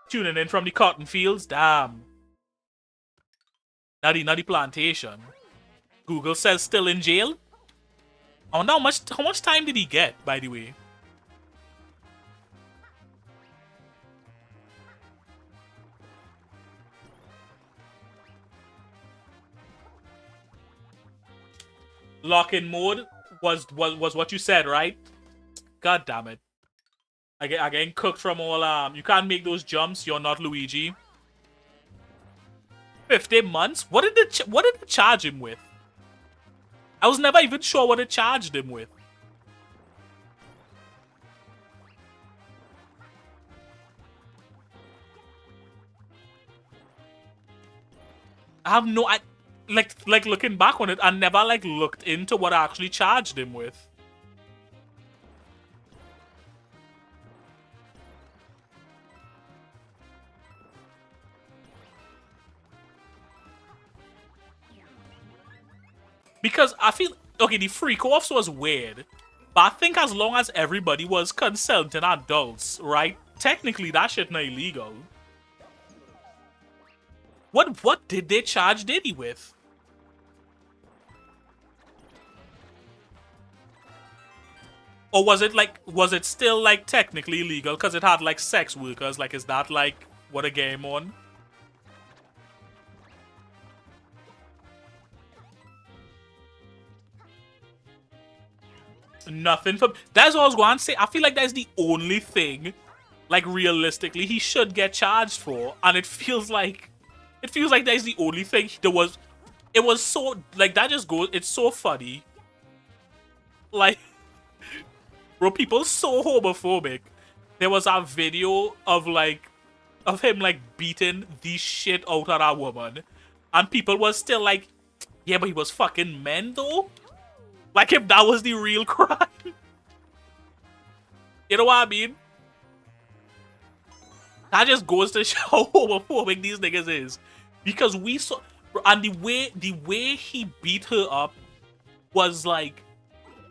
Tuning in from the cotton fields, damn. Not the plantation. Google says still in jail. I wonder how much time did he get, by the way? Lock-in mode was what you said, right? God damn it. I getting cooked from all you can't make those jumps, you're not Luigi. 50 months? What did they charge him with? I was never even sure what it charged him with. I have no like looking back on it, I never like looked into what I actually charged him with. Because I feel, okay, the freak-offs was weird, but I think as long as everybody was consenting adults, right? Technically, that shit not illegal. What did they charge Diddy with? Or was it still like technically illegal because it had like sex workers? Like, is that like what a game on? Nothing for... That's what I was going to say. I feel like that's the only thing, like, realistically, he should get charged for. And it feels like that's the only thing there was... It was so... Like, that just goes... It's so funny. Like... Bro, people so homophobic. There was a video of, like... Of him, like, beating the shit out of that woman. And people was still like... Yeah, but he was fucking men, though? Like if that was the real crime. You know what I mean? That just goes to show how homophobic these niggas is. Because we saw... And the way he beat her up was like...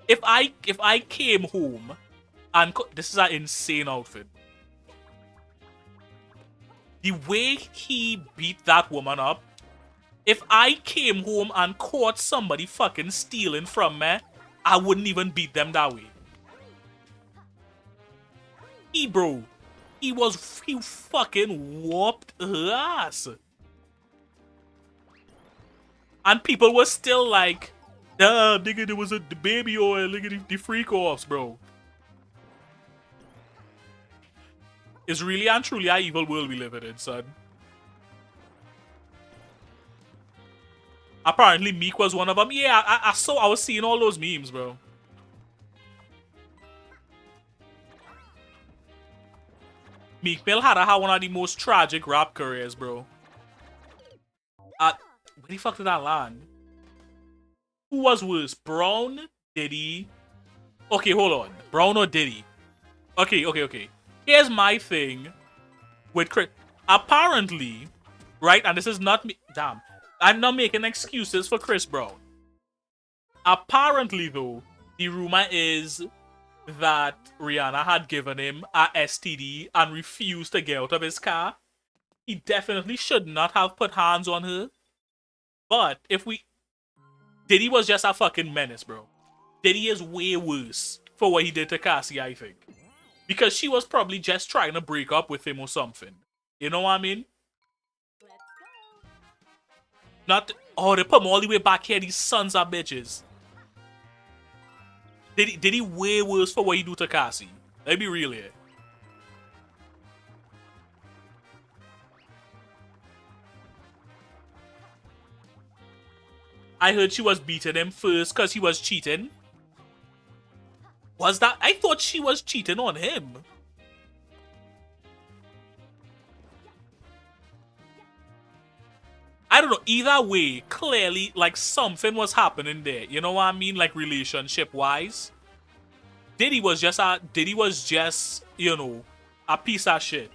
If I came home and... This is an insane outfit. The way he beat that woman up, if I came home and caught somebody fucking stealing from me, I wouldn't even beat them that way. He fucking whooped her ass. And people were still like, nah, nigga, there was the baby oil, look at the freak-offs, bro. It's really and truly an evil world we live in, son. Apparently Meek was one of them. Yeah, I was seeing all those memes, bro. Meek Mill had one of the most tragic rap careers, bro. Where the fuck did that land? Who was worse? Brown? Diddy? Okay, hold on. Brown or Diddy? Okay. Here's my thing with Chris. Apparently, right, and this is not me. Damn. I'm not making excuses for Chris Brown. Apparently, though, the rumor is that Rihanna had given him a STD and refused to get out of his car. He definitely should not have put hands on her. But if we... Diddy was just a fucking menace, bro. Diddy is way worse for what he did to Cassie, I think. Because she was probably just trying to break up with him or something. You know what I mean? Not... Oh, they put him all the way back here. These sons of bitches. Did he way worse for what he do to Cassie? Let's be real here. I heard she was beating him first because he was cheating. Was that? I thought she was cheating on him. I don't know. Either way, clearly, like, something was happening there. You know what I mean? Like, relationship-wise. Diddy was just, you know, a piece of shit.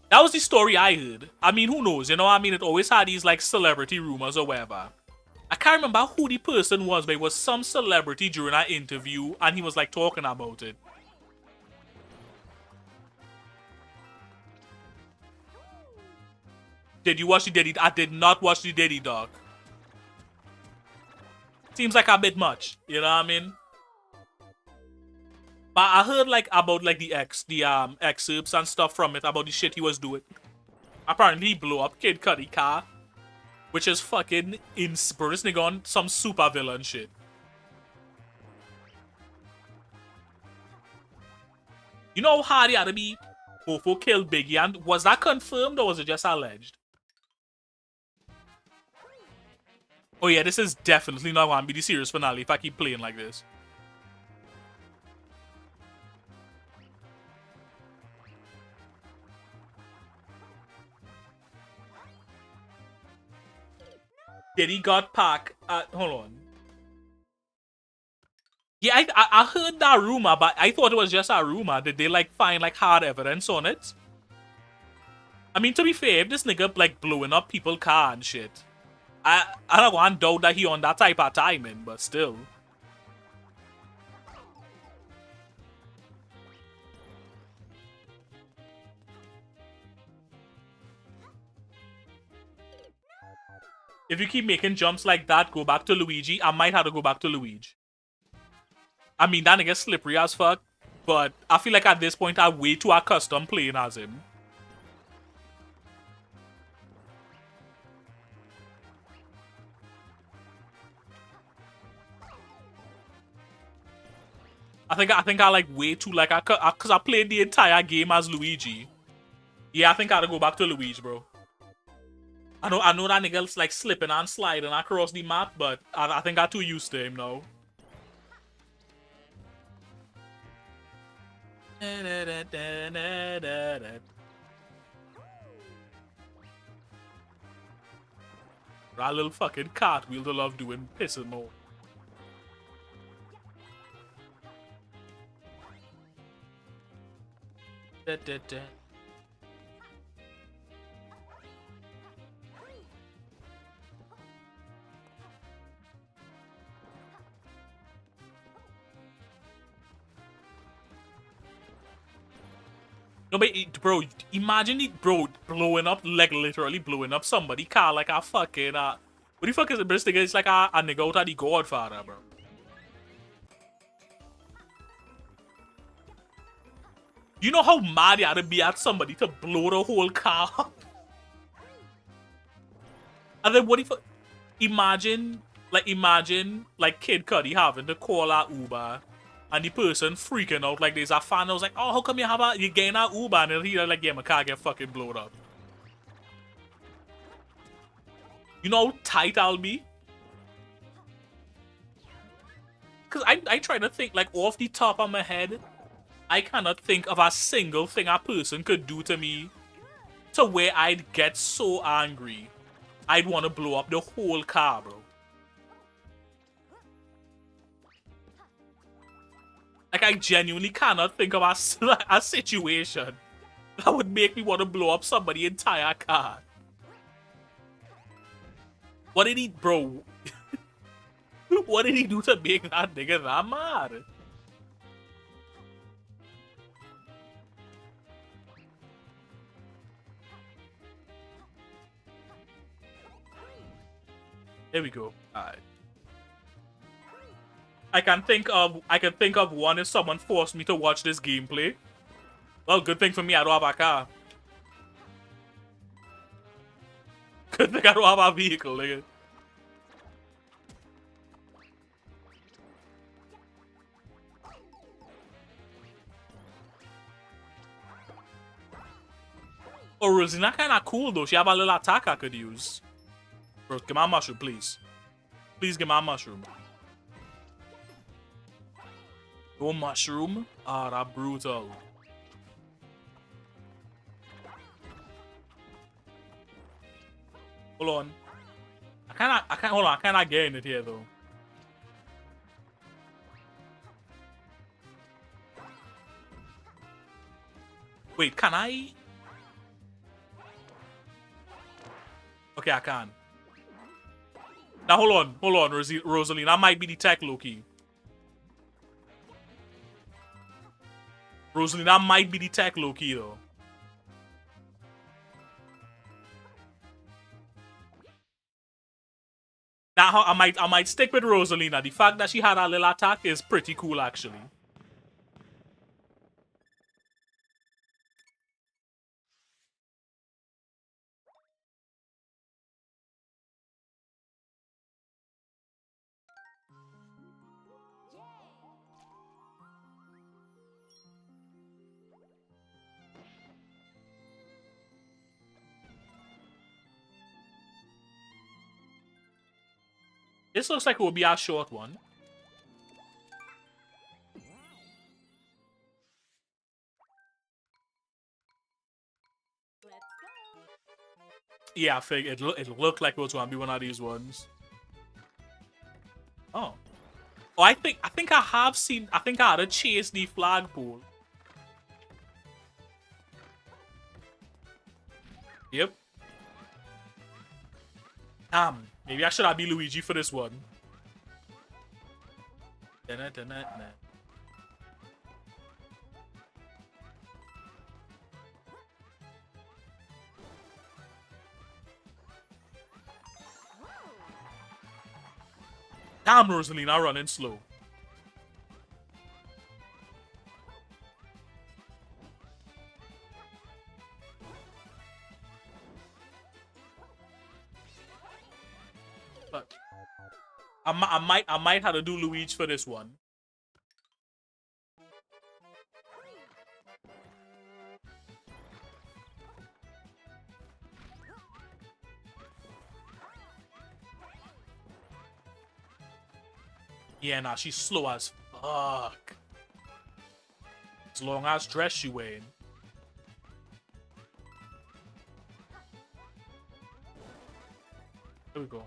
That was the story I heard. I mean, who knows? You know what I mean? It always had these, like, celebrity rumors or whatever. I can't remember who the person was, but it was some celebrity during our interview, and he was, like, talking about it. Did you watch the Diddy? I did not watch the Diddy, dog. Seems like a bit much. You know what I mean? But I heard like about like the excerpts and stuff from it about the shit he was doing. Apparently he blew up Kid Cudi car, which is fucking bro, this nigga on some super villain shit. You know how hard he had to be Fofo killed Biggie, and was that confirmed or was it just alleged? Oh yeah, this is definitely not going to be the series finale if I keep playing like this. Diddy got packed. Hold on. Yeah, I heard that rumor, but I thought it was just a rumor. Did they like find like hard evidence on it? I mean, to be fair, if this nigga like blowing up people's car and shit, I don't want to doubt that he on that type of timing, but still. If you keep making jumps like that, go back to Luigi. I might have to go back to Luigi. I mean, that nigga slippery as fuck, but I feel like at this point I'm way too accustomed playing as him. I think I like way too like cause I played the entire game as Luigi. Yeah, I think I gotta go back to Luigi, bro. I know that nigga's like slipping and sliding across the map, but I think I'm too used to him now. That little fucking cartwheel to love doing pissing more. No, but bro, imagine it, bro, blowing up, like literally blowing up somebody car like a fucking, what the fuck is it, this nigga? It's like a nigga out of the Godfather, bro. You know how mad you had to be at somebody to blow the whole car up? And then what if, imagine like Kid Cudi having to call out Uber and the person freaking out like there's a fan. I was like, oh, how come you getting an Uber? And he's like, yeah, my car get fucking blown up. You know how tight I'll be? Because I try to think, like, off the top of my head, I cannot think of a single thing a person could do to me to where I'd get so angry I'd want to blow up the whole car, bro. Like, I genuinely cannot think of a situation that would make me want to blow up somebody's entire car. What did he, bro? What did he do to make that nigga that mad? There we go. Alright. I can think of one if someone forced me to watch this gameplay. Well, good thing for me I don't have a car. Good thing I don't have a vehicle, nigga. Oh, Rosina kinda cool though. She have a little attack I could use. Bro, give me a mushroom, please. Please give me a mushroom. No mushroom? Ah, that brutal. Hold on. I can't hold on, I cannot get in it here though. Wait, can I? Okay, I can. Now hold on, Rosaline. That might be the tech Loki. Rosaline, that might be the tech Loki though. Now I might stick with Rosalina. The fact that she had a little attack is pretty cool actually. This looks like it will be a short one. Yeah, I think it looked like it was gonna be one of these ones. Oh. Oh, I think I have seen. I think I had to chase the flagpole. Yep. Damn. Maybe I should have be Luigi for this one. Damn, Rosalina running slow. But I might have to do Luigi for this one. Yeah, nah, she's slow as fuck. As long as dress she wearing. Here we go.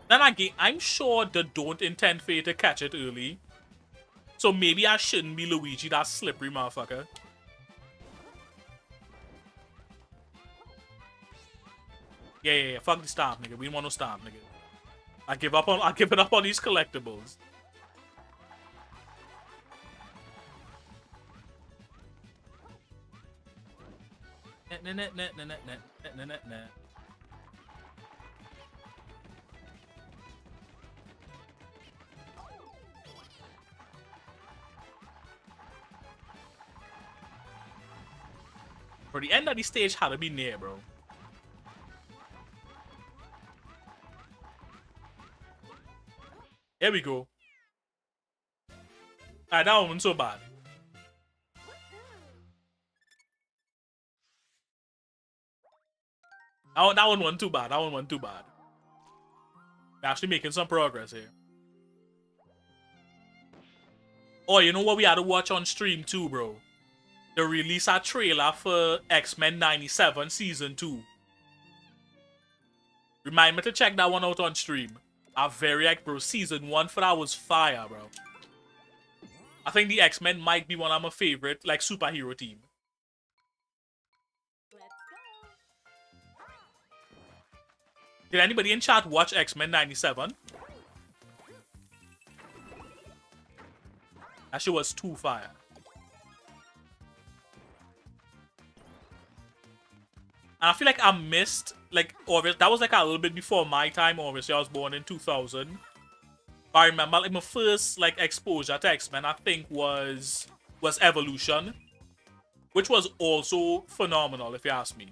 Then again, I'm sure they don't intend for you to catch it early. So maybe I shouldn't be Luigi, that slippery motherfucker. Yeah, fuck the stamp, nigga. We don't want no stamp, nigga. I give it up on these collectibles. For the end of the stage had to be near, bro. Here we go. Alright, that one wasn't so bad. That one wasn't too bad. That one wasn't too bad. We're actually making some progress here. Oh, you know what we had to watch on stream too, bro? They release a trailer for X-Men 97 Season 2. Remind me to check that one out on stream. I'm very hyped, bro. Season 1 for that was fire, bro. I think the X-Men might be one of my favorite, like, superhero team. Did anybody in chat watch X-Men 97? That shit was too fire. And I feel like I missed, like, obviously, that was like a little bit before my time. Obviously, I was born in 2000. But I remember, like, my first, like, exposure to X-Men, I think, was Evolution. Which was also phenomenal, if you ask me.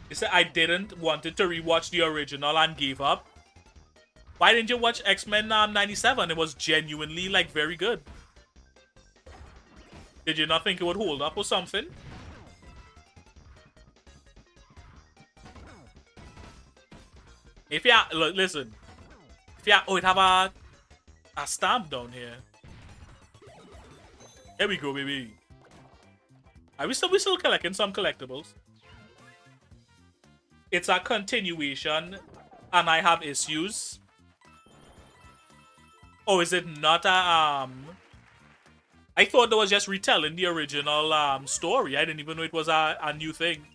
They said I didn't wanted to rewatch the original and gave up. Why didn't you watch X-Men 97? It was genuinely, like, very good. Did you not think it would hold up or something? If you look, listen. If you oh, it have a stamp down here. There we go, baby. Are we still collecting some collectibles? It's a continuation, and I have issues. Oh, is it not a I thought that was just retelling the original story. I didn't even know it was a new thing.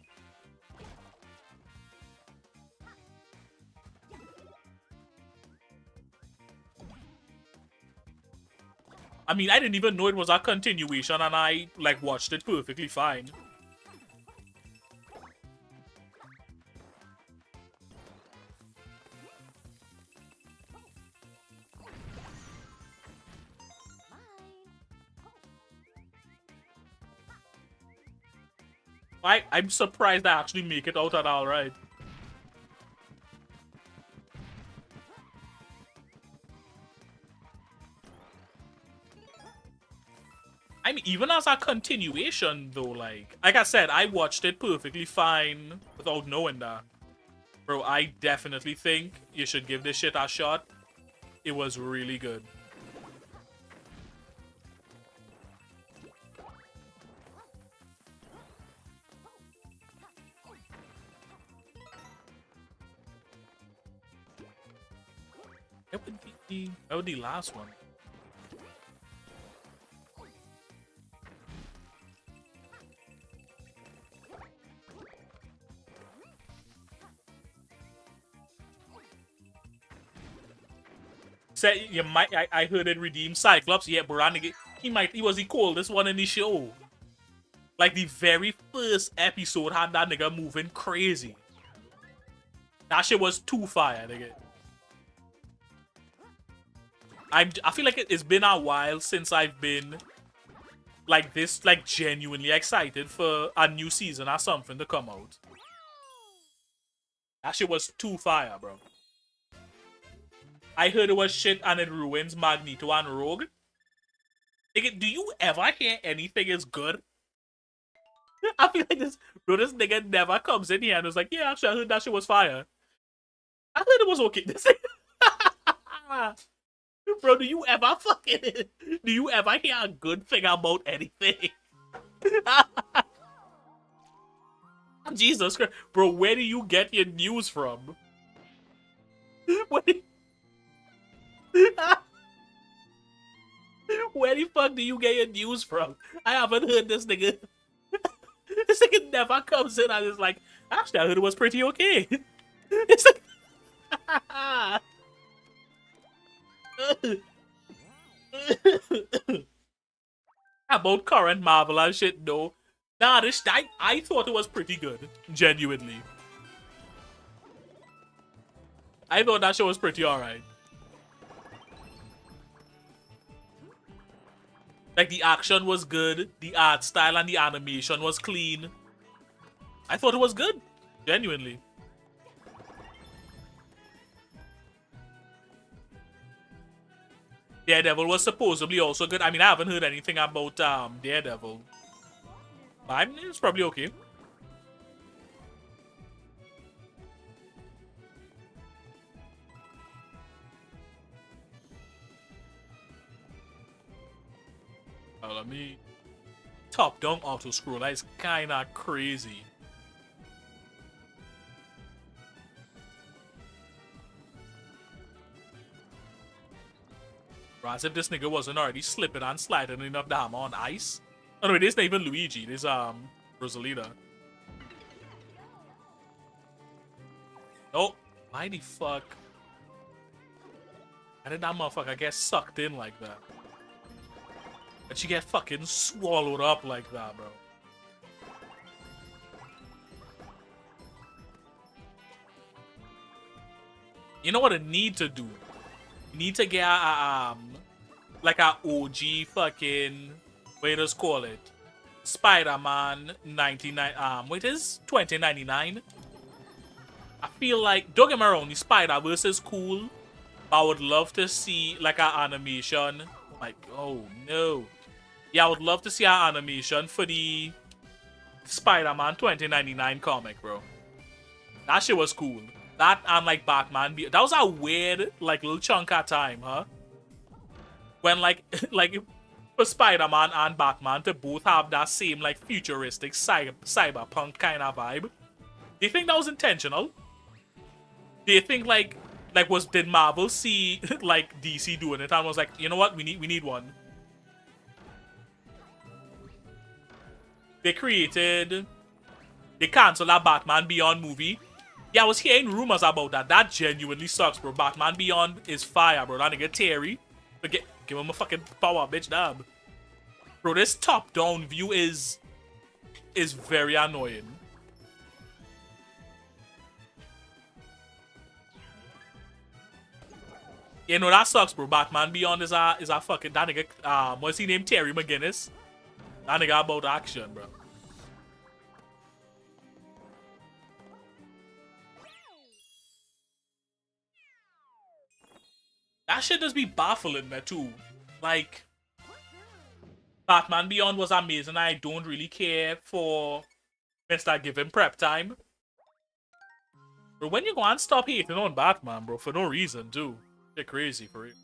I mean, I didn't even know it was a continuation, and I, like, watched it perfectly fine. I'm surprised I actually make it out at all right. I mean, even as a continuation, though, like I said, I watched it perfectly fine without knowing that. Bro, I definitely think you should give this shit a shot. It was really good. That would be the last one. Said you might. I heard it redeem Cyclops. Yeah, bro, he was the coldest one in the show. Like the very first episode had that nigga moving crazy. That shit was too fire, nigga. I feel like it's been a while since I've been like this, like genuinely excited for a new season or something to come out. That shit was too fire, bro. I heard it was shit and it ruins Magneto and Rogue. Nigga, do you ever hear anything is good? I feel like this nigga never comes in here and was like, yeah, actually, I heard that shit was fire. I heard it was okay. Bro, do you ever hear a good thing about anything? Jesus Christ. Bro, where do you get your news from? Where the fuck do you get your news from? I haven't heard this nigga. This nigga never comes in and is like, actually, I heard it was pretty okay. It's like... About current Marvel and shit, no. Nah, I thought it was pretty good. Genuinely. I thought that show was pretty alright. Like, the action was good, the art style and the animation was clean. I thought it was good. Genuinely. Daredevil was supposedly also good. I mean, I haven't heard anything about Daredevil. But I mean, it's probably okay. Let me... Top-down auto-scroll. That is kinda crazy. As if this nigga wasn't already slipping and sliding enough damn on ice. Oh no, this not even Luigi. This Rosalina. Oh, why the fuck? How did that motherfucker get sucked in like that? And she get fucking swallowed up like that, bro. You know what I need to do? You need to get like a OG fucking, what does call it? Spider-Man 99 what is 2099? I feel like, don't get me wrong, the Spider-Verse is cool, but I would love to see like an animation. Like, oh no. Yeah, I would love to see an animation for the Spider-Man 2099 comic, bro. That shit was cool. That and like Batman, that was a weird like little chunk of time, huh? When like like for Spider-Man and Batman to both have that same like futuristic cyberpunk kind of vibe. Do you think that was intentional? Do you think like did Marvel see like DC doing it and was like, you know what, we need one? They canceled that Batman Beyond movie. Yeah, I was hearing rumors about that. That genuinely sucks, bro. Batman Beyond is fire, bro. That nigga Terry. Give him a fucking power, bitch, dab. Bro, this top-down view is very annoying. You know, that sucks, bro. Batman Beyond is a fucking, that nigga, what's he named? Terry McGinnis. That nigga about action, bro. That shit just be baffling me too. Like, Batman Beyond was amazing. I don't really care for Mr. Given Prep Time. But when you go and stop hating on Batman, bro, for no reason, too. You're crazy for it.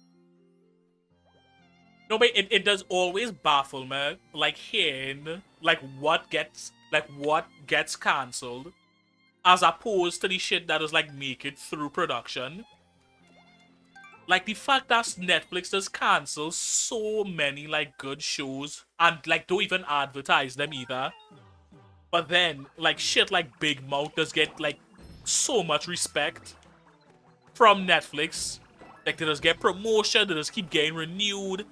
No, but it does always baffle me, like hearing like what gets cancelled, as opposed to the shit that is like make it through production. Like the fact that Netflix does cancel so many like good shows and like don't even advertise them either. But then like shit like Big Mouth does get like so much respect from Netflix. Like they just get promotion, they just keep getting renewed.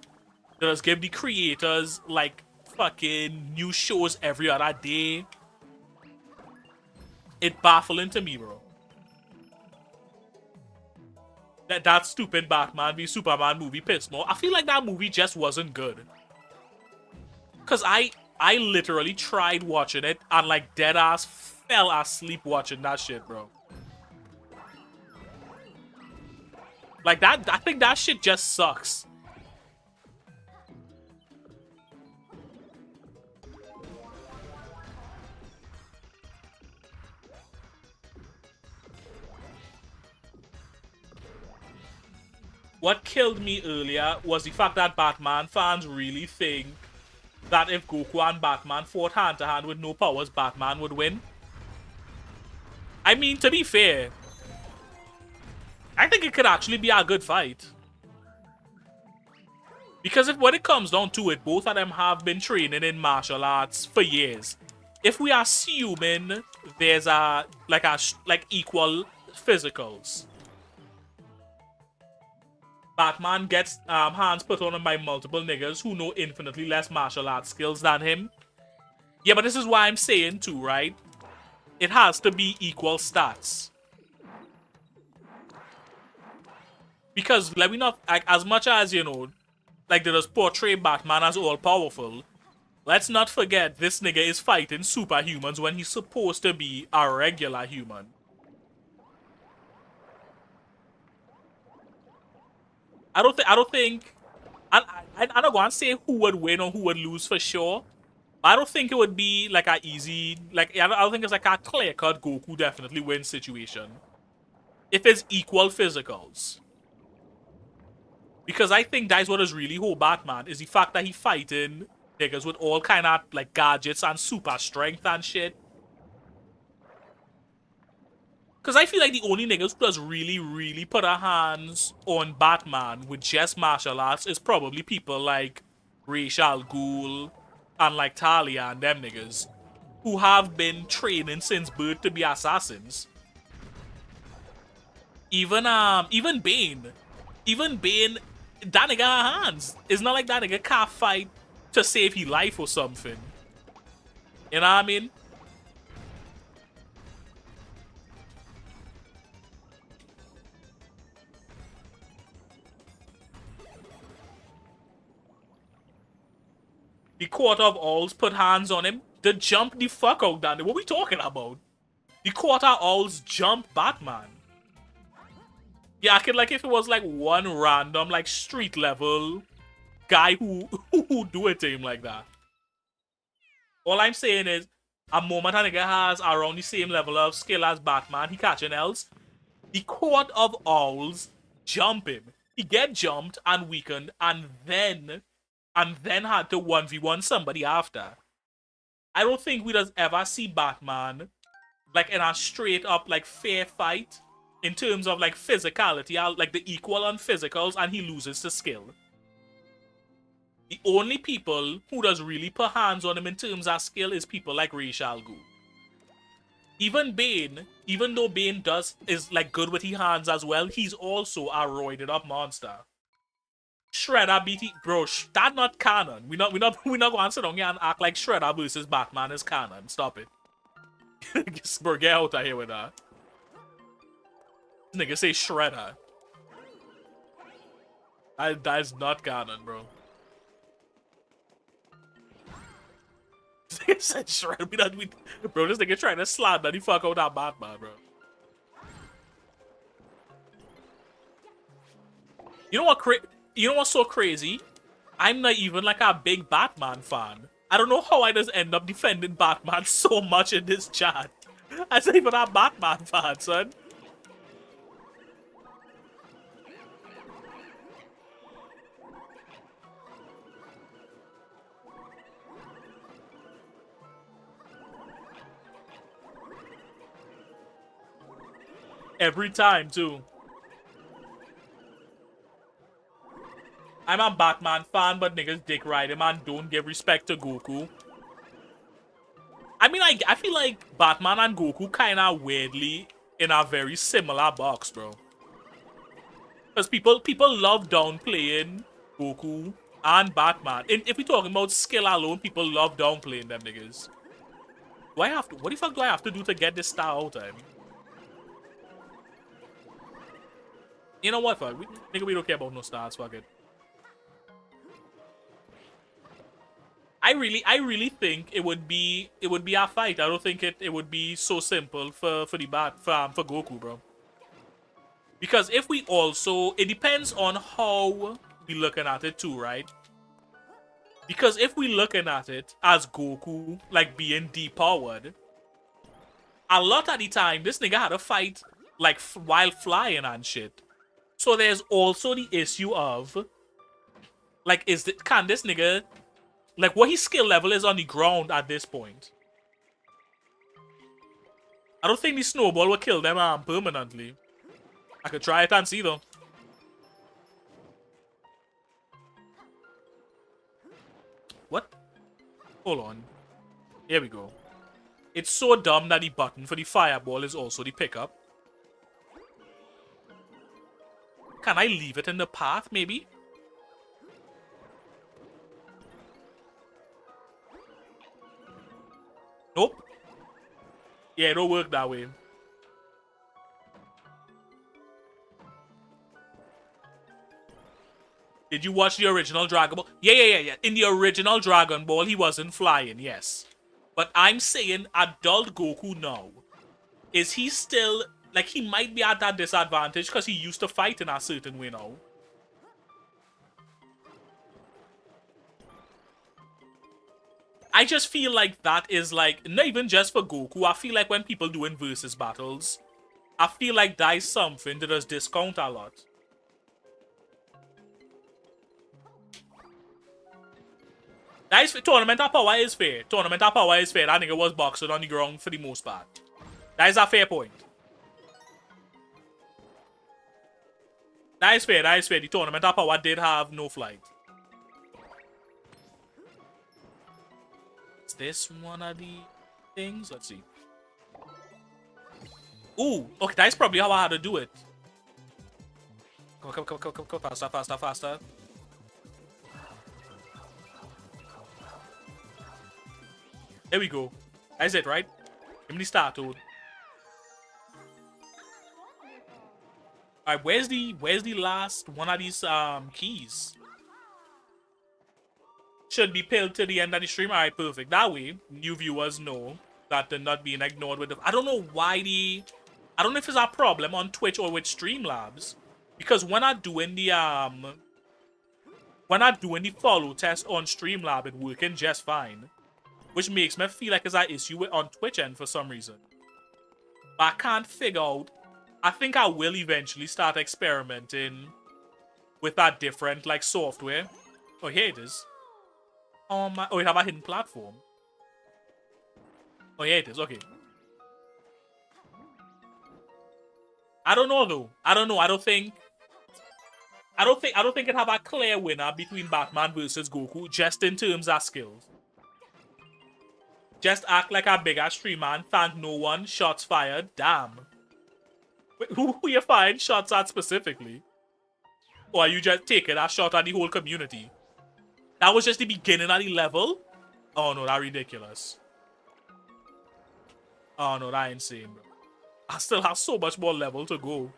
They just give the creators like fucking new shows every other day. It's baffling to me, bro. That stupid Batman v Superman movie pissed me off. I feel like that movie just wasn't good. Cause I literally tried watching it and like dead ass fell asleep watching that shit, bro. Like that, I think that shit just sucks. What killed me earlier was the fact that Batman fans really think that if Goku and Batman fought hand to hand with no powers, Batman would win. I mean, to be fair, I think it could actually be a good fight. Because when it comes down to it, both of them have been training in martial arts for years. If we are assuming there's like equal physicals, Batman gets hands put on him by multiple niggas who know infinitely less martial arts skills than him. Yeah, but this is why I'm saying too, right? It has to be equal stats. Because let me not, like, as much as, you know, like they just portray Batman as all-powerful, let's not forget this nigga is fighting superhumans when he's supposed to be a regular human. I don't think, I'm not going to say who would win or who would lose for sure. I don't think it would be like a easy, like, I don't think it's like a clear-cut Goku definitely wins situation. If it's equal physicals. Because I think that's what is really hold Batman, is the fact that he fighting niggas with all kind of like gadgets and super strength and shit. Because I feel like the only niggas who does really put their hands on Batman with just martial arts is probably people like Ra's al Ghul and like Talia and them niggas who have been training since birth to be assassins. Even Bane. Even Bane, that nigga got hands. It's not like that nigga can't fight to save his life or something. You know what I mean? The Court of Owls put hands on him. They jump the fuck out, Danny. What we talking about? The Court of Owls jump Batman. Yeah, I could like if it was like one random like street level guy who do it to him like that. All I'm saying is, a moment a nigga has around the same level of skill as Batman, he catching else. The Court of Owls jump him. He get jumped and weakened, and then had to 1v1 somebody after. I don't think we does ever see Batman like in a straight up like fair fight in terms of like physicality, like the equal on physicals, and he loses to skill. The only people who does really put hands on him in terms of skill is people like Ra's al Ghul. Even Bane, even though Bane is like good with his hands as well, he's also a roided up monster. Shredder BT, bro, that not canon. We not going to sit down here and act like Shredder versus Batman is canon. Stop it. Bro, get out of here with that. This nigga say Shredder. That is not canon, bro. This nigga said Shredder. Bro, this nigga trying to slander the fuck out that Batman, bro. You know what's so crazy? I'm not even like a big Batman fan. I don't know how I just end up defending Batman so much in this chat. I'm not even a Batman fan, son. Every time, too. I'm a Batman fan, but niggas dick ride him and don't give respect to Goku. I mean, I feel like Batman and Goku kind of weirdly in a very similar box, bro. Because people love downplaying Goku and Batman. If we're talking about skill alone, people love downplaying them niggas. Do I have to? What the fuck do I have to do to get this star out of him? You know what, fuck? Nigga, we don't care about no stars, fuck it. I really think it would be a fight. I don't think it would be so simple for Goku, bro. Because if we also, it depends on how we looking at it too, right? Because if we looking at it as Goku like being depowered, a lot of the time this nigga had to fight like while flying and shit. So there's also the issue of like, can this nigga, like, what his skill level is on the ground at this point? I don't think the snowball will kill them permanently. I could try it and see though. What? Hold on. Here we go. It's so dumb that the button for the fireball is also the pickup. Can I leave it in the path, maybe? Nope. Yeah, it don't work that way. Did you watch the original Dragon Ball? Yeah. In the original Dragon Ball, he wasn't flying, yes. But I'm saying adult Goku now. Is he still... Like, he might be at that disadvantage because he used to fight in a certain way now. I just feel like that is like, not even just for Goku, I feel like when people doing versus battles, I feel like that is something that does discount a lot. That is, tournamental power is fair. Tournamental power is fair. That nigga was boxing on the ground for the most part. That is a fair point. That is fair. The tournamental power did have no flight. Is this one of the things? Let's see. Ooh, okay, that's probably how I had to do it. Come. Faster, faster, faster. There we go. That's it, right? Give me the star toad. Alright, where's the last one of these keys? Should be pinned to the end of the stream. Alright, perfect. That way, new viewers know that they're not being ignored with the... I don't know why the... I don't know if it's a problem on Twitch or with Streamlabs. Because when I'm doing the follow test on Streamlab, it's working just fine. Which makes me feel like it's an issue with on Twitch end for some reason. But I can't figure out. I think I will eventually start experimenting with that different like software. Oh, here it is. Oh, we have a hidden platform. Oh, here it is. Okay. I don't know though. I don't know. I don't think it have a clear winner between Batman versus Goku just in terms of skills. Just act like a bigger streamer and thank no one. Shots fired. Damn. Wait, who you firing shots at specifically? Or are you just taking a shot at the whole community? That was just the beginning of the level? Oh no, that's ridiculous. Oh no, that's insane, bro. I still have so much more level to go.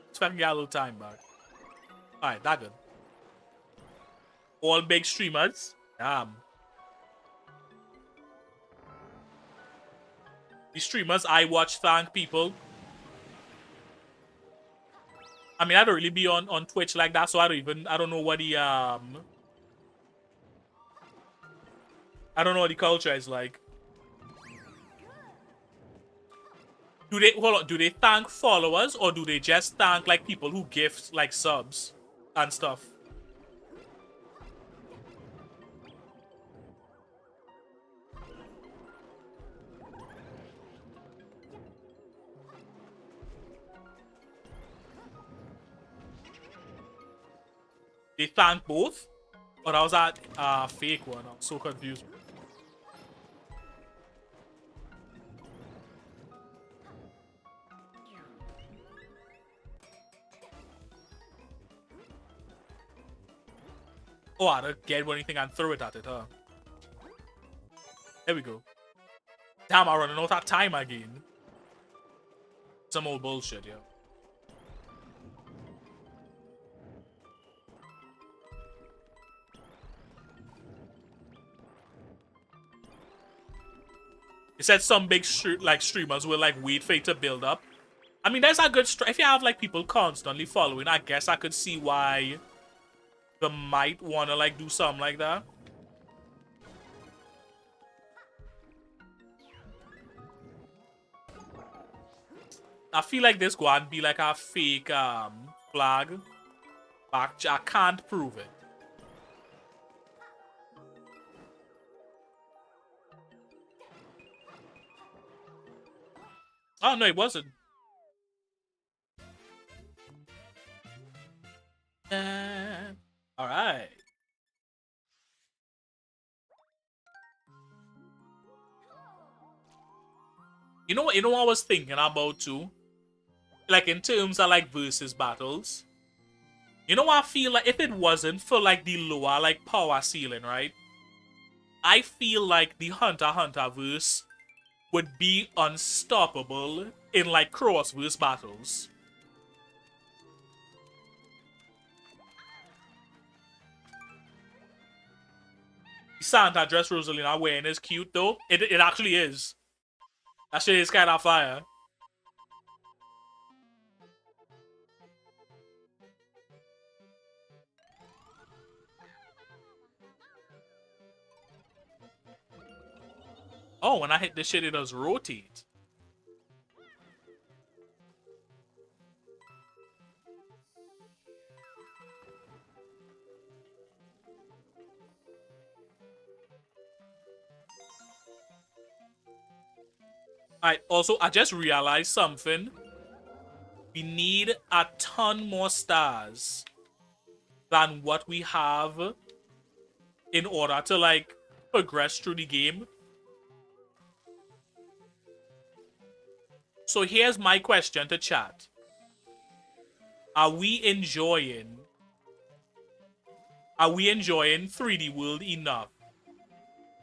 Let's try to get a little time back. Alright, that good. All big streamers. Damn. The streamers I watch thank people. I mean, I don't really be on Twitch like that, so I don't know what the I don't know what the culture is like. Do they thank followers or do they just thank like people who gift like subs and stuff? They thank both? Or that was that fake one? I'm so confused. Oh, I don't get anything and throw it at it, huh? There we go. Damn, I'm running out of time again. Some old bullshit, yeah. It said some big streamers will like wait for it to build up. I mean, there's a good if you have like people constantly following, I guess I could see why they might want to like do something like that. I feel like this going to be like a fake flag. But I can't prove it. Oh no, it wasn't. All right. You know what I was thinking about too? Like in terms of like versus battles. You know what I feel like if it wasn't for like the lower like power ceiling, right? I feel like the Hunter x Hunter verse would be unstoppable in like cross-verse battles. The Santa dress Rosalina wearing is cute though. It actually is. That shit is kind of fire. Oh, when I hit this shit, it does rotate. Alright, also, I just realized something. We need a ton more stars than what we have in order to, like, progress through the game. So here's my question to chat. Are we enjoying 3D World enough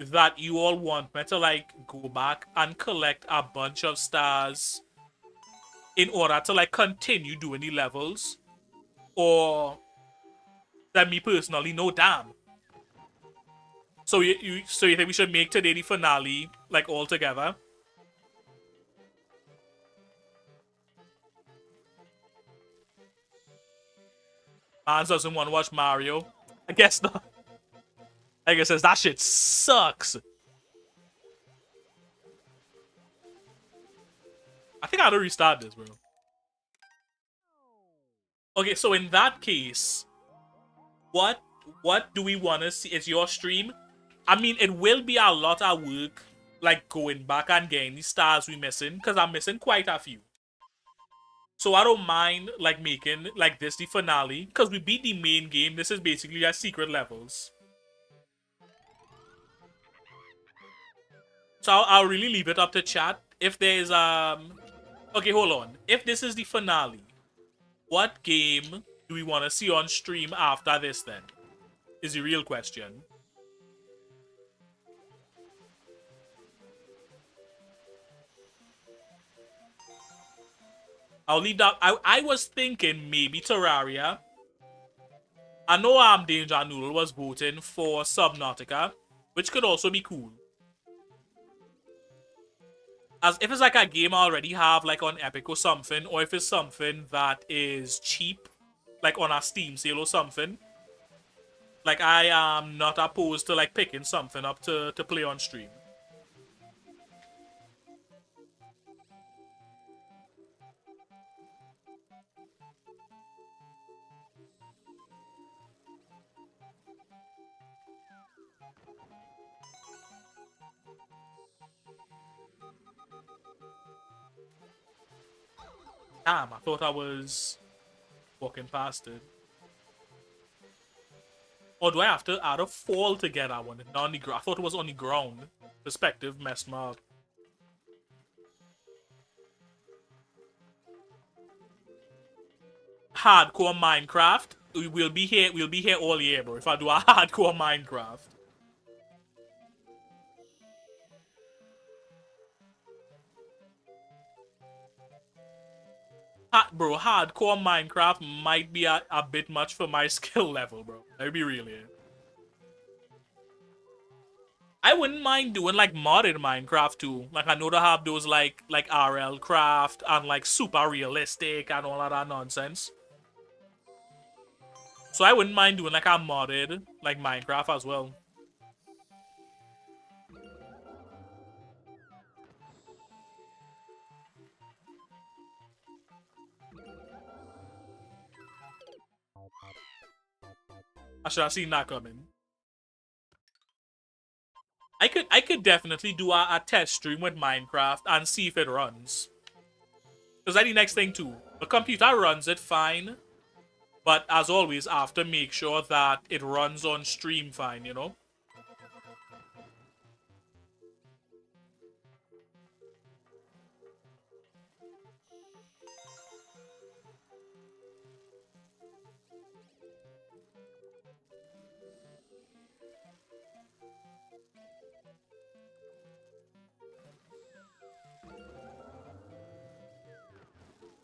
that you all want me to like go back and collect a bunch of stars in order to like continue doing the levels? Or that me personally, no damn. So you think we should make today the finale like all together? Mans doesn't want to watch Mario. I guess not. I guess says that shit sucks. I think I had to restart this, bro. Okay, so in that case, what do we want to see? Is your stream? I mean, it will be a lot of work, like going back and getting the stars we missing, because I'm missing quite a few. So I don't mind like making like this the finale, because we beat the main game. This is basically our secret levels. So I'll really leave it up to chat. If there's okay, hold on. If this is the finale, what game do we want to see on stream after this then? Is the real question. I'll leave that. I was thinking maybe Terraria. I know Danger Noodle was voting for Subnautica, which could also be cool. As if it's like a game I already have like on Epic or something, or if it's something that is cheap, like on a Steam sale or something. Like I am not opposed to like picking something up to play on stream. Damn, I thought I was walking past it. Or do I have to add a fall to get that one? Not on the ground. I thought it was on the ground. Perspective messed me up. Hardcore Minecraft. We'll be here all year, bro. If I do a hardcore Minecraft. Bro, hardcore Minecraft might be a bit much for my skill level, bro. Let me be real here. I wouldn't mind doing like modded Minecraft too. Like I know they have those like RL craft and like super realistic and all of that nonsense. So I wouldn't mind doing like a modded like Minecraft as well. I should have seen that coming. I could definitely do a test stream with Minecraft and see if it runs. Because that's the next thing too. The computer runs it fine. But as always, I have to make sure that it runs on stream fine, you know?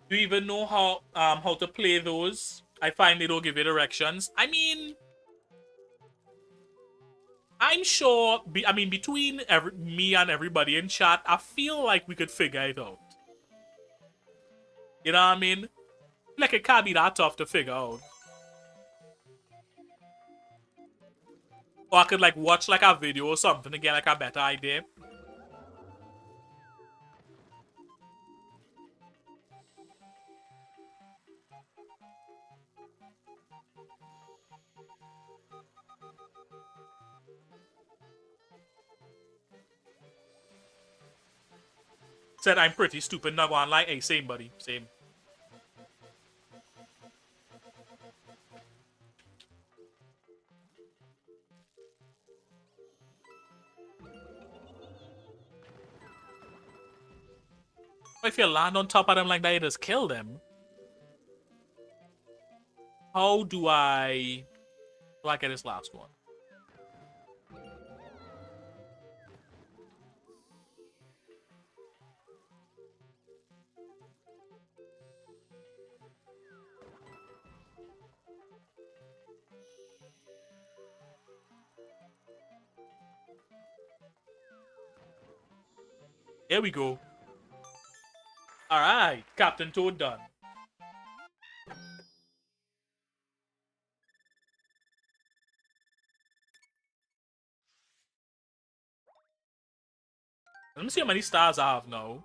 Do you even know how to play those? I find they don't give you directions. I mean, I'm sure. I mean, between me and everybody in chat, I feel like we could figure it out. You know what I mean? Like it can't be that tough to figure out. Or I could like watch like a video or something to get like a better idea. Said I'm pretty stupid, not gonna lie. Hey, same buddy, same. If you land on top of them like that, you just kill them. How do I get this last one? There we go. All right, Captain Toad done. Let me see how many stars I have now.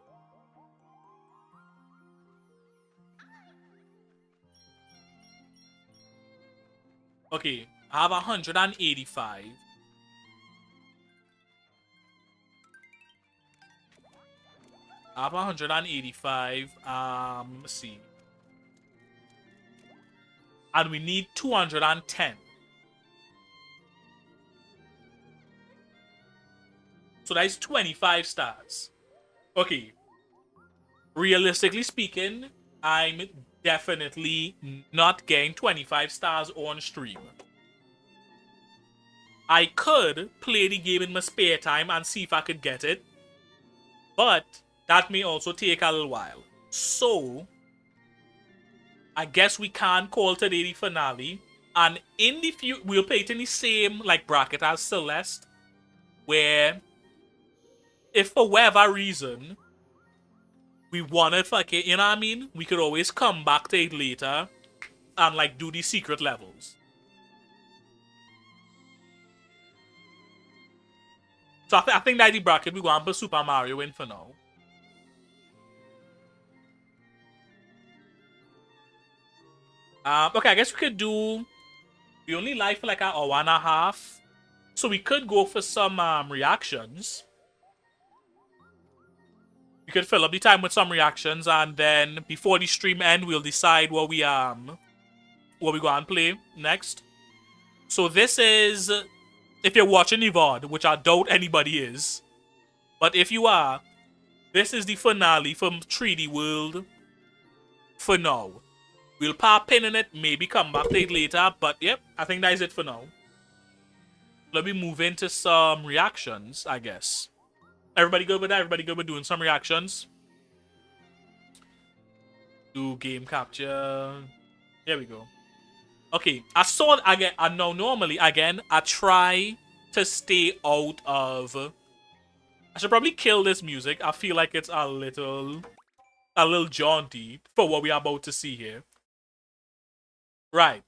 Okay, I have 185. I have 185. Let's see. And we need 210. So that is 25 stars. Okay. Realistically speaking, I'm definitely not getting 25 stars on stream. I could play the game in my spare time and see if I could get it. But that may also take a little while. So, I guess we can call today the finale. And in the future, we'll play it in the same like bracket as Celeste. Where, if for whatever reason, we wanted fuck it, you know what I mean? We could always come back to it later and like do the secret levels. So I think that the bracket we go and put Super Mario in for now. Okay, I guess we could do. We only live for like an hour and a half, so we could go for some reactions. We could fill up the time with some reactions, and then before the stream end, we'll decide what we go and play next. So this is, if you're watching the VOD, which I doubt anybody is, but if you are, this is the finale from 3D World for now. We'll pop a pin in it, maybe come back to it later, but yep, I think that is it for now. Let me move into some reactions, I guess. Everybody good with that? Everybody good with doing some reactions? Do game capture. There we go. Okay, I saw it again. I know normally, again, I try to stay out of... I should probably kill this music. I feel like it's a little jaunty for what we are about to see here. Right.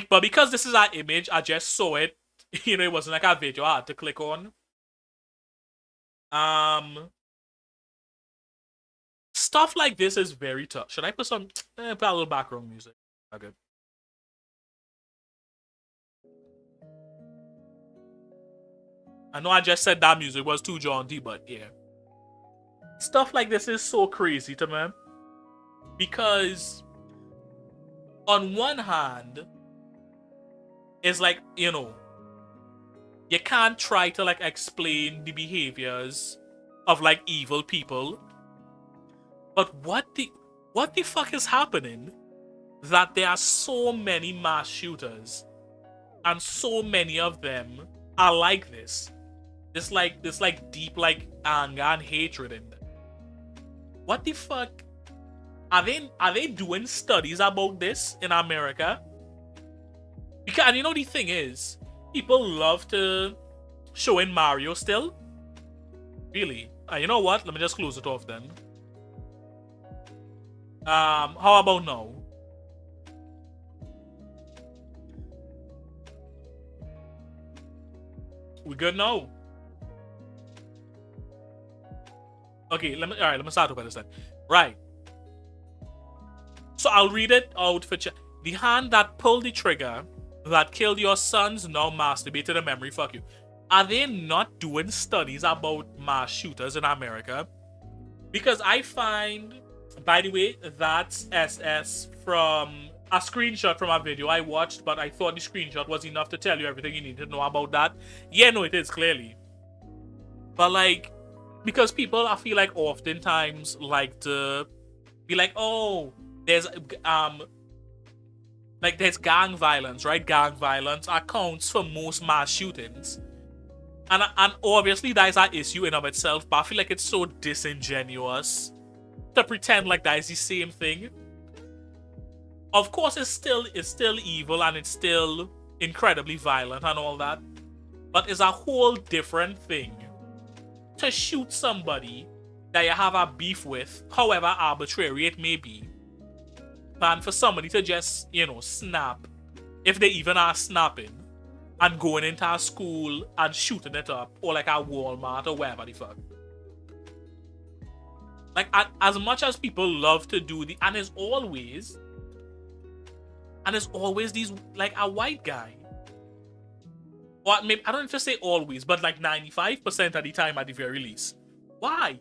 But because this is our image, I just saw it. You know, it wasn't like a video I had to click on. Stuff like this is very tough. Should I put some... put a little background music. Okay. I know I just said that music was too jaunty, but yeah. Stuff like this is so crazy to me. Because... on one hand, it's like, you know, you can't try to like explain the behaviors of like evil people. But what the fuck is happening that there are so many mass shooters and so many of them are like this? This like deep like anger and hatred in them. What the fuck? Are they doing studies about this in America? Because, and you know the thing is, people love to show in Mario still. Really? You know what? Let me just close it off then. How about now? We good now? Okay, let me start over this then. Right. So I'll read it out for the hand that pulled the trigger that killed your sons now masturbated a memory. Fuck you. Are they not doing studies about mass shooters in America? Because I find, by the way, that's SS from a screenshot from a video I watched, but I thought the screenshot was enough to tell you everything you need to know about that. Yeah, no, it is clearly. But like, because people, I feel like oftentimes like to be like, oh, there's Like, there's gang violence, right? Gang violence accounts for most mass shootings. And obviously that is an issue in of itself, but I feel like it's so disingenuous to pretend like that is the same thing. Of course, it's still evil and it's still incredibly violent and all that, but it's a whole different thing to shoot somebody that you have a beef with, however arbitrary it may be, than for somebody to just, snap, if they even are snapping, and going into a school and shooting it up, or like a Walmart or wherever the fuck. Like, as much as people love to do and there's always these, like, a white guy, or maybe, I don't know if I say always, but like 95% of the time at the very least. Why?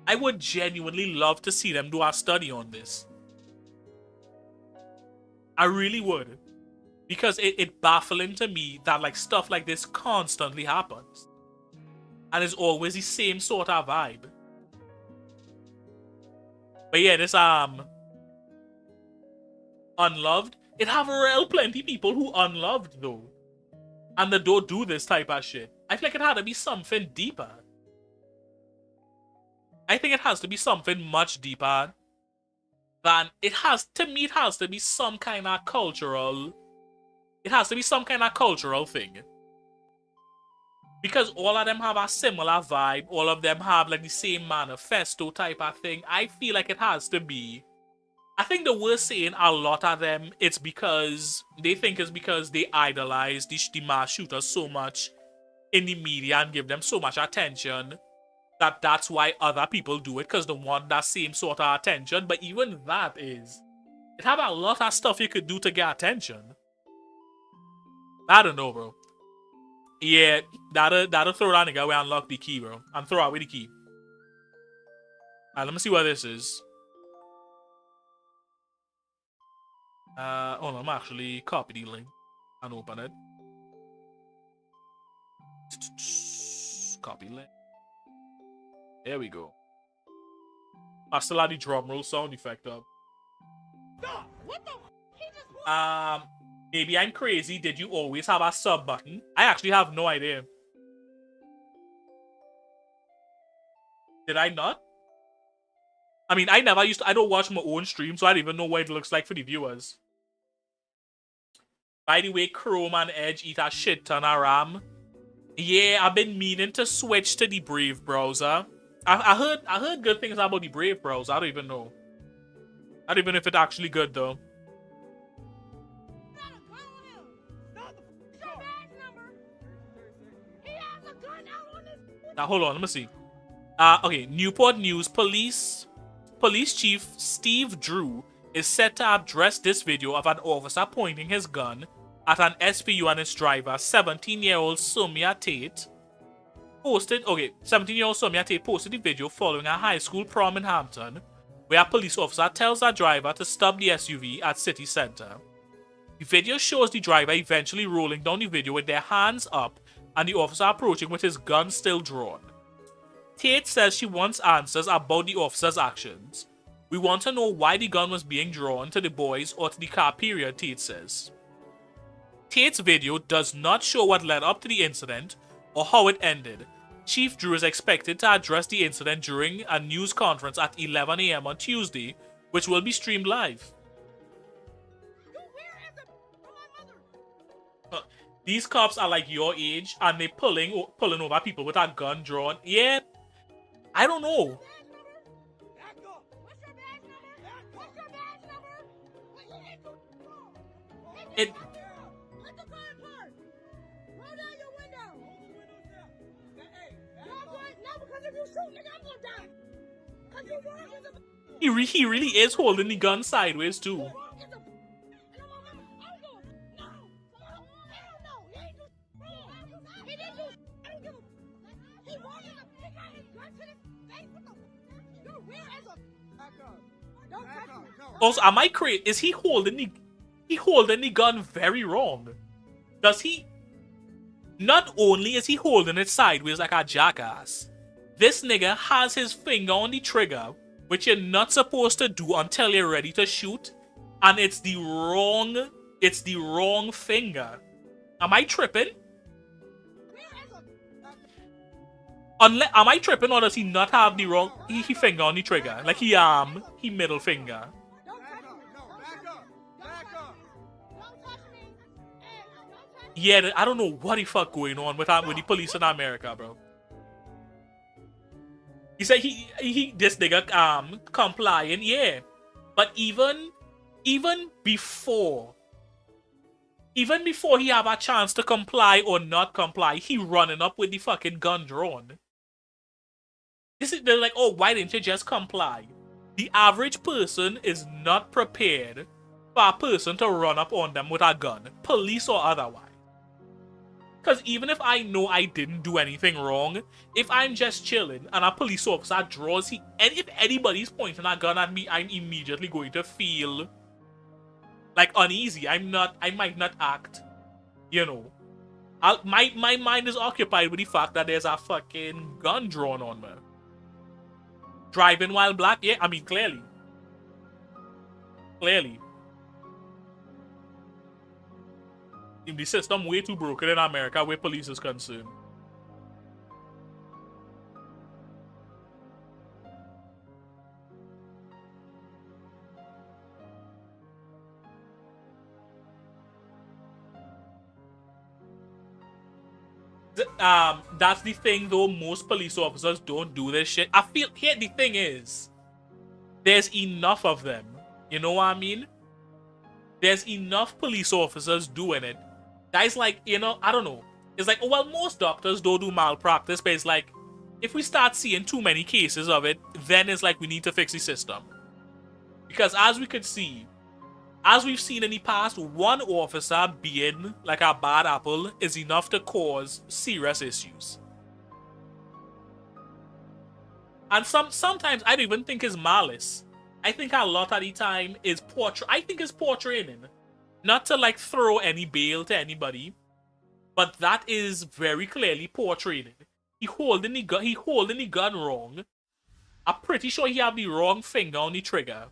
I would genuinely love to see them do a study on this. I really would. Because it's baffling to me that like stuff like this constantly happens. And it's always the same sort of vibe. But yeah, this unloved. It have real plenty people who unloved though. And they don't do this type of shit. I feel like it had to be something deeper. I think it has to be something much deeper than it has to me. It has to be some kind of cultural. It has to be some kind of cultural thing. Because all of them have a similar vibe. All of them have like the same manifesto type of thing. I feel like it has to be. I think the worst saying a lot of them, it's because they think it's because they idolize the mass shooters so much in the media and give them so much attention that's why other people do it, because they want that same sort of attention. But even that is, it have a lot of stuff you could do to get attention. I don't know, bro. Yeah, that'll throw that nigga away and unlock the key, bro. And throw away the key. Alright, let me see what this is. Hold on, I'm actually copy the link and open it. Copy link. There we go. I still have the drum roll sound effect up. What the? He just maybe I'm crazy. Did you always have a sub button? I actually have no idea. Did I not? I mean, I don't watch my own stream, so I don't even know what it looks like for the viewers. By the way, Chrome and Edge eat a shit ton of RAM. Yeah, I've been meaning to switch to the Brave browser. I heard good things about the Brave browser. I don't even know. I don't even know if it's actually good though. Now hold on, let me see. Okay, Newport News Police Chief Steve Drew is set to address this video of an officer pointing his gun at an SPU and its driver, 17-year-old Somia Tate. 17-year-old Somia Tate posted the video following a high school prom in Hampton, where a police officer tells the driver to stop the SUV at City Center. The video shows the driver eventually rolling down the video with their hands up and the officer approaching with his gun still drawn. Tate says she wants answers about the officer's actions. We want to know why the gun was being drawn to the boys or to the car, period, Tate says. Tate's video does not show what led up to the incident or how it ended. Chief Drew is expected to address the incident during a news conference at 11 AM on Tuesday, which will be streamed live. These cops are like your age and they pulling over people with a gun drawn. Yeah, I don't know. It. He really is holding the gun sideways too. Also, am I crazy? Is he holding the gun very wrong? Does he? Not only is he holding it sideways like a jackass, this nigga has his finger on the trigger, which you're not supposed to do until you're ready to shoot. and it's the wrong finger. Am I tripping? Am I tripping, or does he not have the wrong he finger on the trigger? Like he middle finger. Yeah, I don't know what the fuck going on with the police in America, bro. He said this nigga complying, yeah. But even before he have a chance to comply or not comply, he running up with the fucking gun drawn. They're like, oh, why didn't you just comply? The average person is not prepared for a person to run up on them with a gun, police or otherwise. Because even if I know I didn't do anything wrong, if I'm just chilling and a police officer draws, and if anybody's pointing a gun at me, I'm immediately going to feel like uneasy. I might not act, you know. My mind is occupied with the fact that there's a fucking gun drawn on me. Driving while black, yeah, I mean, clearly. The system way too broken in America where police is concerned. That's the thing though, most police officers don't do this shit. I feel here the thing is, there's enough of them. You know what I mean? There's enough police officers doing it. Guys, like, you know, I don't know. It's like, oh, well, most doctors don't do malpractice, but it's like, if we start seeing too many cases of it, then it's like we need to fix the system. Because as we could see, as we've seen in the past, one officer being like a bad apple is enough to cause serious issues. And sometimes I don't even think it's malice. I think a lot of the time is poor training. Not to like throw any bail to anybody, but that is very clearly poor training. He holding the gun wrong. I'm pretty sure he have the wrong finger on the trigger,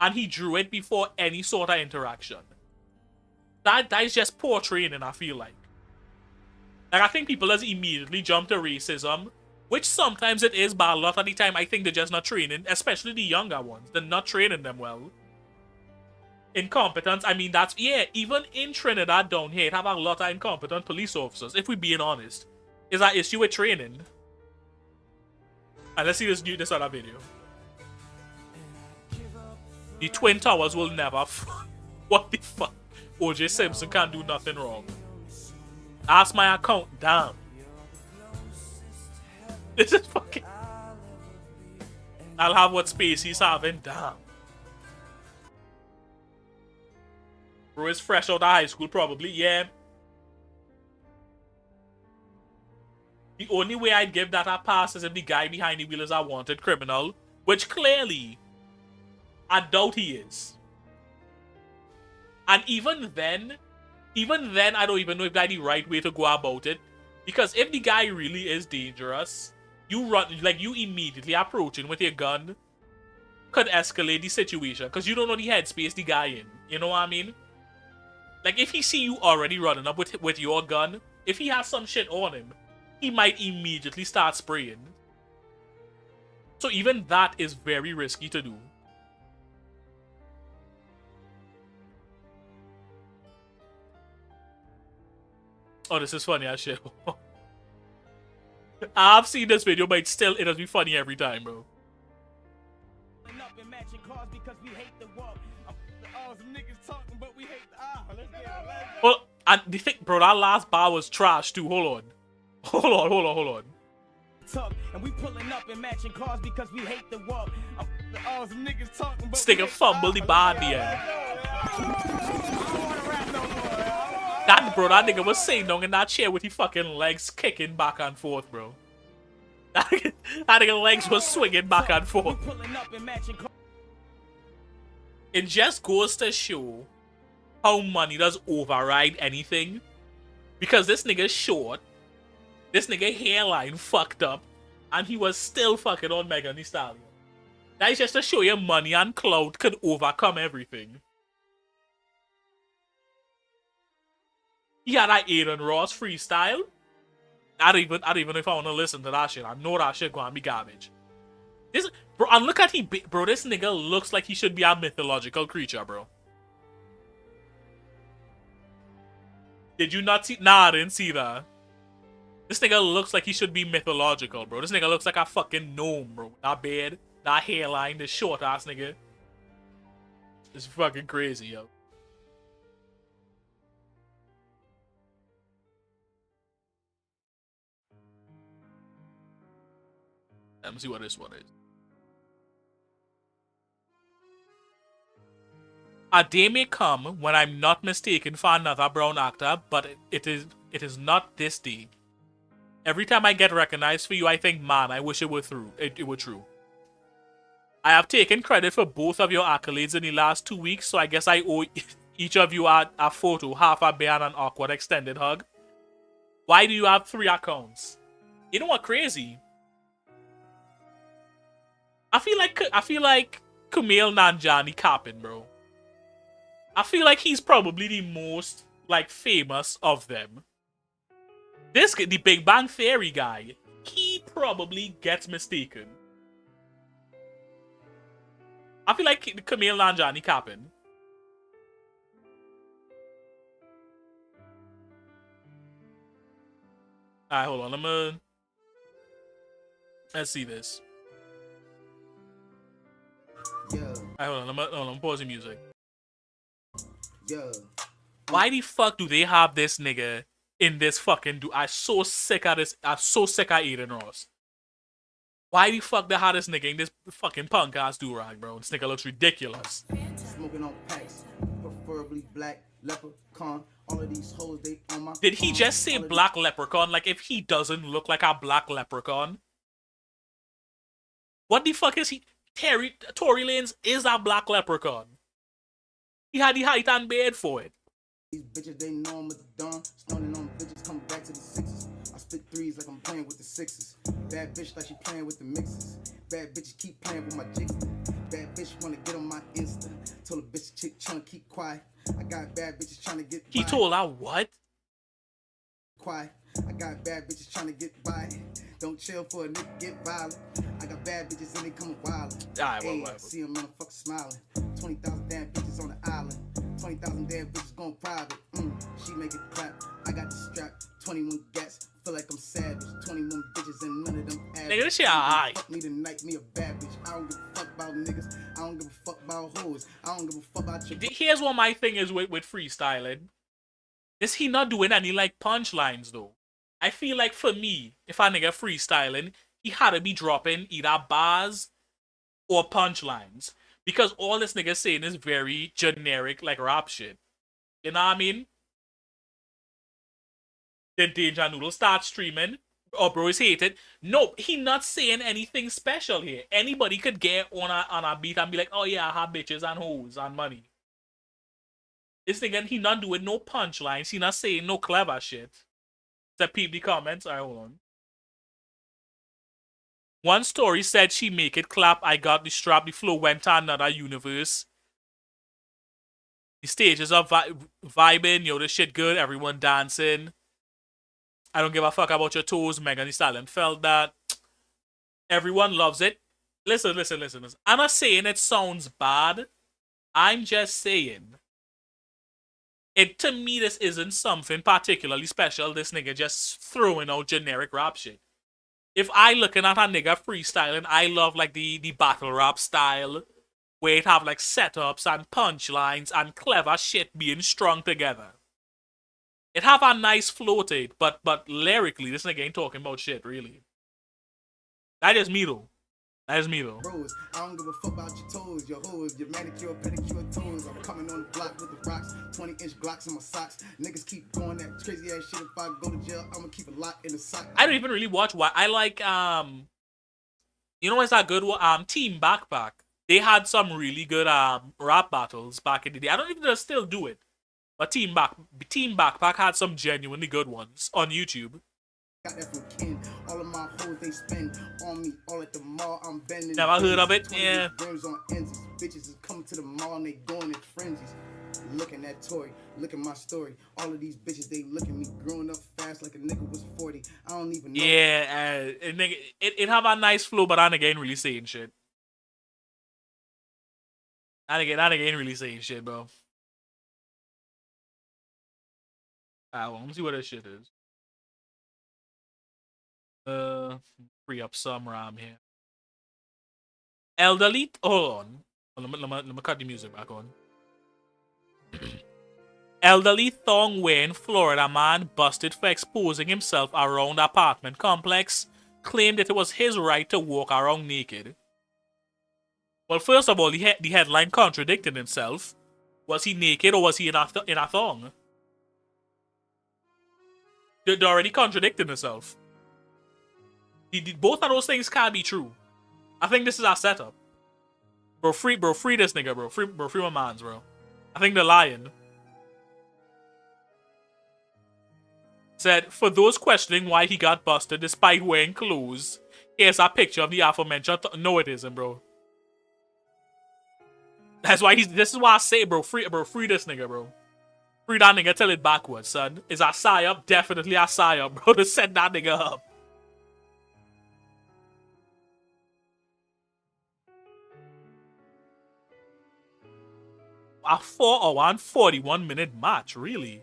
and he drew it before any sort of interaction. That is just poor training, I feel like. Like, I think people just immediately jump to racism, which sometimes it is, but a lot of the time I think they're just not training, especially the younger ones. They're not training them well. Incompetence, I mean, that's, yeah, even in Trinidad down here, it have a lot of incompetent police officers, if we're being honest. Is that issue with training? And let's see this other video. The Twin Towers will never what the fuck? OJ Simpson can't do nothing wrong. Ask my account, damn. This is fucking... I'll have what space he's having, damn. Bro is fresh out of high school, probably, yeah. The only way I'd give that a pass is if the guy behind the wheel is a wanted criminal, which clearly, I doubt he is. And even then, I don't even know if that's the right way to go about it. Because if the guy really is dangerous, you immediately approach him with your gun could escalate the situation. Because you don't know the headspace the guy in. You know what I mean? Like, if he see you already running up with your gun, if he has some shit on him, he might immediately start spraying. So even that is very risky to do. Oh, this is funny as shit. I've seen this video, but still, it does be funny every time, bro. Well, and the thing, bro, that last bar was trash too. Hold on. And we pulling up in matching cars because we hate the walk. Stick a fumble the bar at the end. That nigga was sitting down in that chair with his fucking legs kicking back and forth, bro. That nigga legs was swinging back and forth. It just goes to show how money does override anything. Because this nigga's short, this nigga hairline fucked up, and he was still fucking on Megan Thee Stallion. That is just to show you money and clout could overcome everything. He had that Aiden Ross freestyle. I don't even know if I want to listen to that shit. I know that shit gonna be garbage. This, bro, and look at bro. This nigga looks like he should be a mythological creature, bro. Did you not see? Nah, I didn't see that. This nigga looks like he should be mythological, bro. This nigga looks like a fucking gnome, bro. That beard, that hairline, this short ass nigga. It's fucking crazy, yo. Let me see what this one is. A day may come when I'm not mistaken for another brown actor, but it is not this day. Every time I get recognized for you, I think, man, I wish it were true. It were true. I have taken credit for both of your accolades in the last 2 weeks, so I guess I owe each of you a photo, half a bear and an awkward extended hug. Why do you have 3 accounts? You know what crazy? I feel like Kumail Nanjiani capping, bro. I feel like he's probably the most like famous of them. The Big Bang Theory guy, he probably gets mistaken. I feel like Kumail Nanjiani capping. Alright, hold on. Let's see this. Yeah. Alright, hold on. I'm pausing music. Yeah. Why the fuck do they have this nigga in this fucking I'm so sick of this. I'm so sick of Aiden Ross. Why the fuck they had this nigga in this fucking punk ass do-rag, bro? This nigga looks ridiculous. Smoking on packs, preferably black leprechaun. All of these hoes, they on my. Did he just say black leprechaun? Like if he doesn't look like a black leprechaun? What the fuck is he? Tory Lanez is a black leprechaun. He had the height and beard for it. These bitches, they know I'm a dawn. Stoning on bitches, come back to the sixes. I spit threes like I'm playing with the sixes. Bad bitch like she playing with the mixes. Bad bitches keep playing with my jigs. Bad bitch wanna get on my Insta. Told a bitch chick trying to keep quiet. I got bad bitches trying to get by. He told her what? Quiet. I got bad bitches trying to get by. Don't chill for a nigga get violent. I got bad bitches and they coming wild. Alright, Hey, whatever. see them motherfuckers smiling. 20,000 damn bitches on the island. 20,000 damn bitches going private. She make it clap. I got the strap. 21 gats. Feel like I'm savage. 21 bitches and none of them average. Nigga, this shit alright. Fuck me tonight, me a bad bitch. I don't give a fuck about niggas. I don't give a fuck about hoes. I don't give a fuck about your. Here's what my thing is with freestyling. Is he not doing any like punchlines though? I feel like for me, if a nigga freestyling, he had to be dropping either bars or punchlines. Because all this nigga saying is very generic, like rap shit. You know what I mean? Then Danger Noodle starts streaming. Oh, bro is hated. No, he not saying anything special here. Anybody could get on a beat and be like, oh yeah, I have bitches and hoes and money. This nigga, he not doing no punchlines. He not saying no clever shit. To peep the comments. Alright, hold on. One story said she make it clap. I got the strap. The flow went to another universe. The stages of vibing. Yo, this shit good. Everyone dancing. I don't give a fuck about your toes. Megan Thee Stallion felt that. Everyone loves it. Listen. I'm not saying it sounds bad. I'm just saying. To me, this isn't something particularly special. This nigga just throwing out generic rap shit. If I looking at a nigga freestyling, I love like the battle rap style. Where it have like setups and punchlines and clever shit being strung together. It have a nice flow to it, but lyrically, this nigga ain't talking about shit, really. That is me though. Bros, I don't give a fuck about your toes, your hoes, your manicure, pedicure toes. I'm coming on the block with the rocks, 20-inch Glocks in my socks. Niggas keep doing that crazy ass shit. If I go to jail, I'ma keep a lock in the sock. I don't even really watch what I like. You know what's that good one? Team Backpack. They had some really good rap battles back in the day. I don't even know if they still do it, but Team Backpack had some genuinely good ones on YouTube. Got that from Ken. All of my hoes they spend on me. All at the mall, I'm bending. Never heard of it? Yeah. Rims on ends. Bitches is coming to the mall and they going in frenzies. looking at Tory, look at my story. All of these bitches, they look at me growing up fast like a nigga was 40. I don't even know. Yeah, nigga, it have a nice flow, but that nigga ain't really saying shit. That nigga ain't really saying shit, bro. Alright, well, let me see what this shit is. Free up some RAM here. Elderly, hold on. Let me cut the music back on. Elderly thong-wearing Florida man busted for exposing himself around apartment complex claimed that it was his right to walk around naked. Well, first of all, the headline contradicted itself. Was he naked or was he in a thong? They're already contradicting itself. Both of those things can't be true. I think this is our setup. Bro, free this nigga, bro. Free my mans, bro. I think they're lying. Said, for those questioning why he got busted despite wearing clothes, here's a picture of the aforementioned. No, it isn't, bro. That's why this is why I say, bro, free this nigga, bro. Free that nigga, tell it backwards, son. Is a psyop? Definitely a psyop, bro, to set that nigga up. A 4-hour and 41-minute match, really?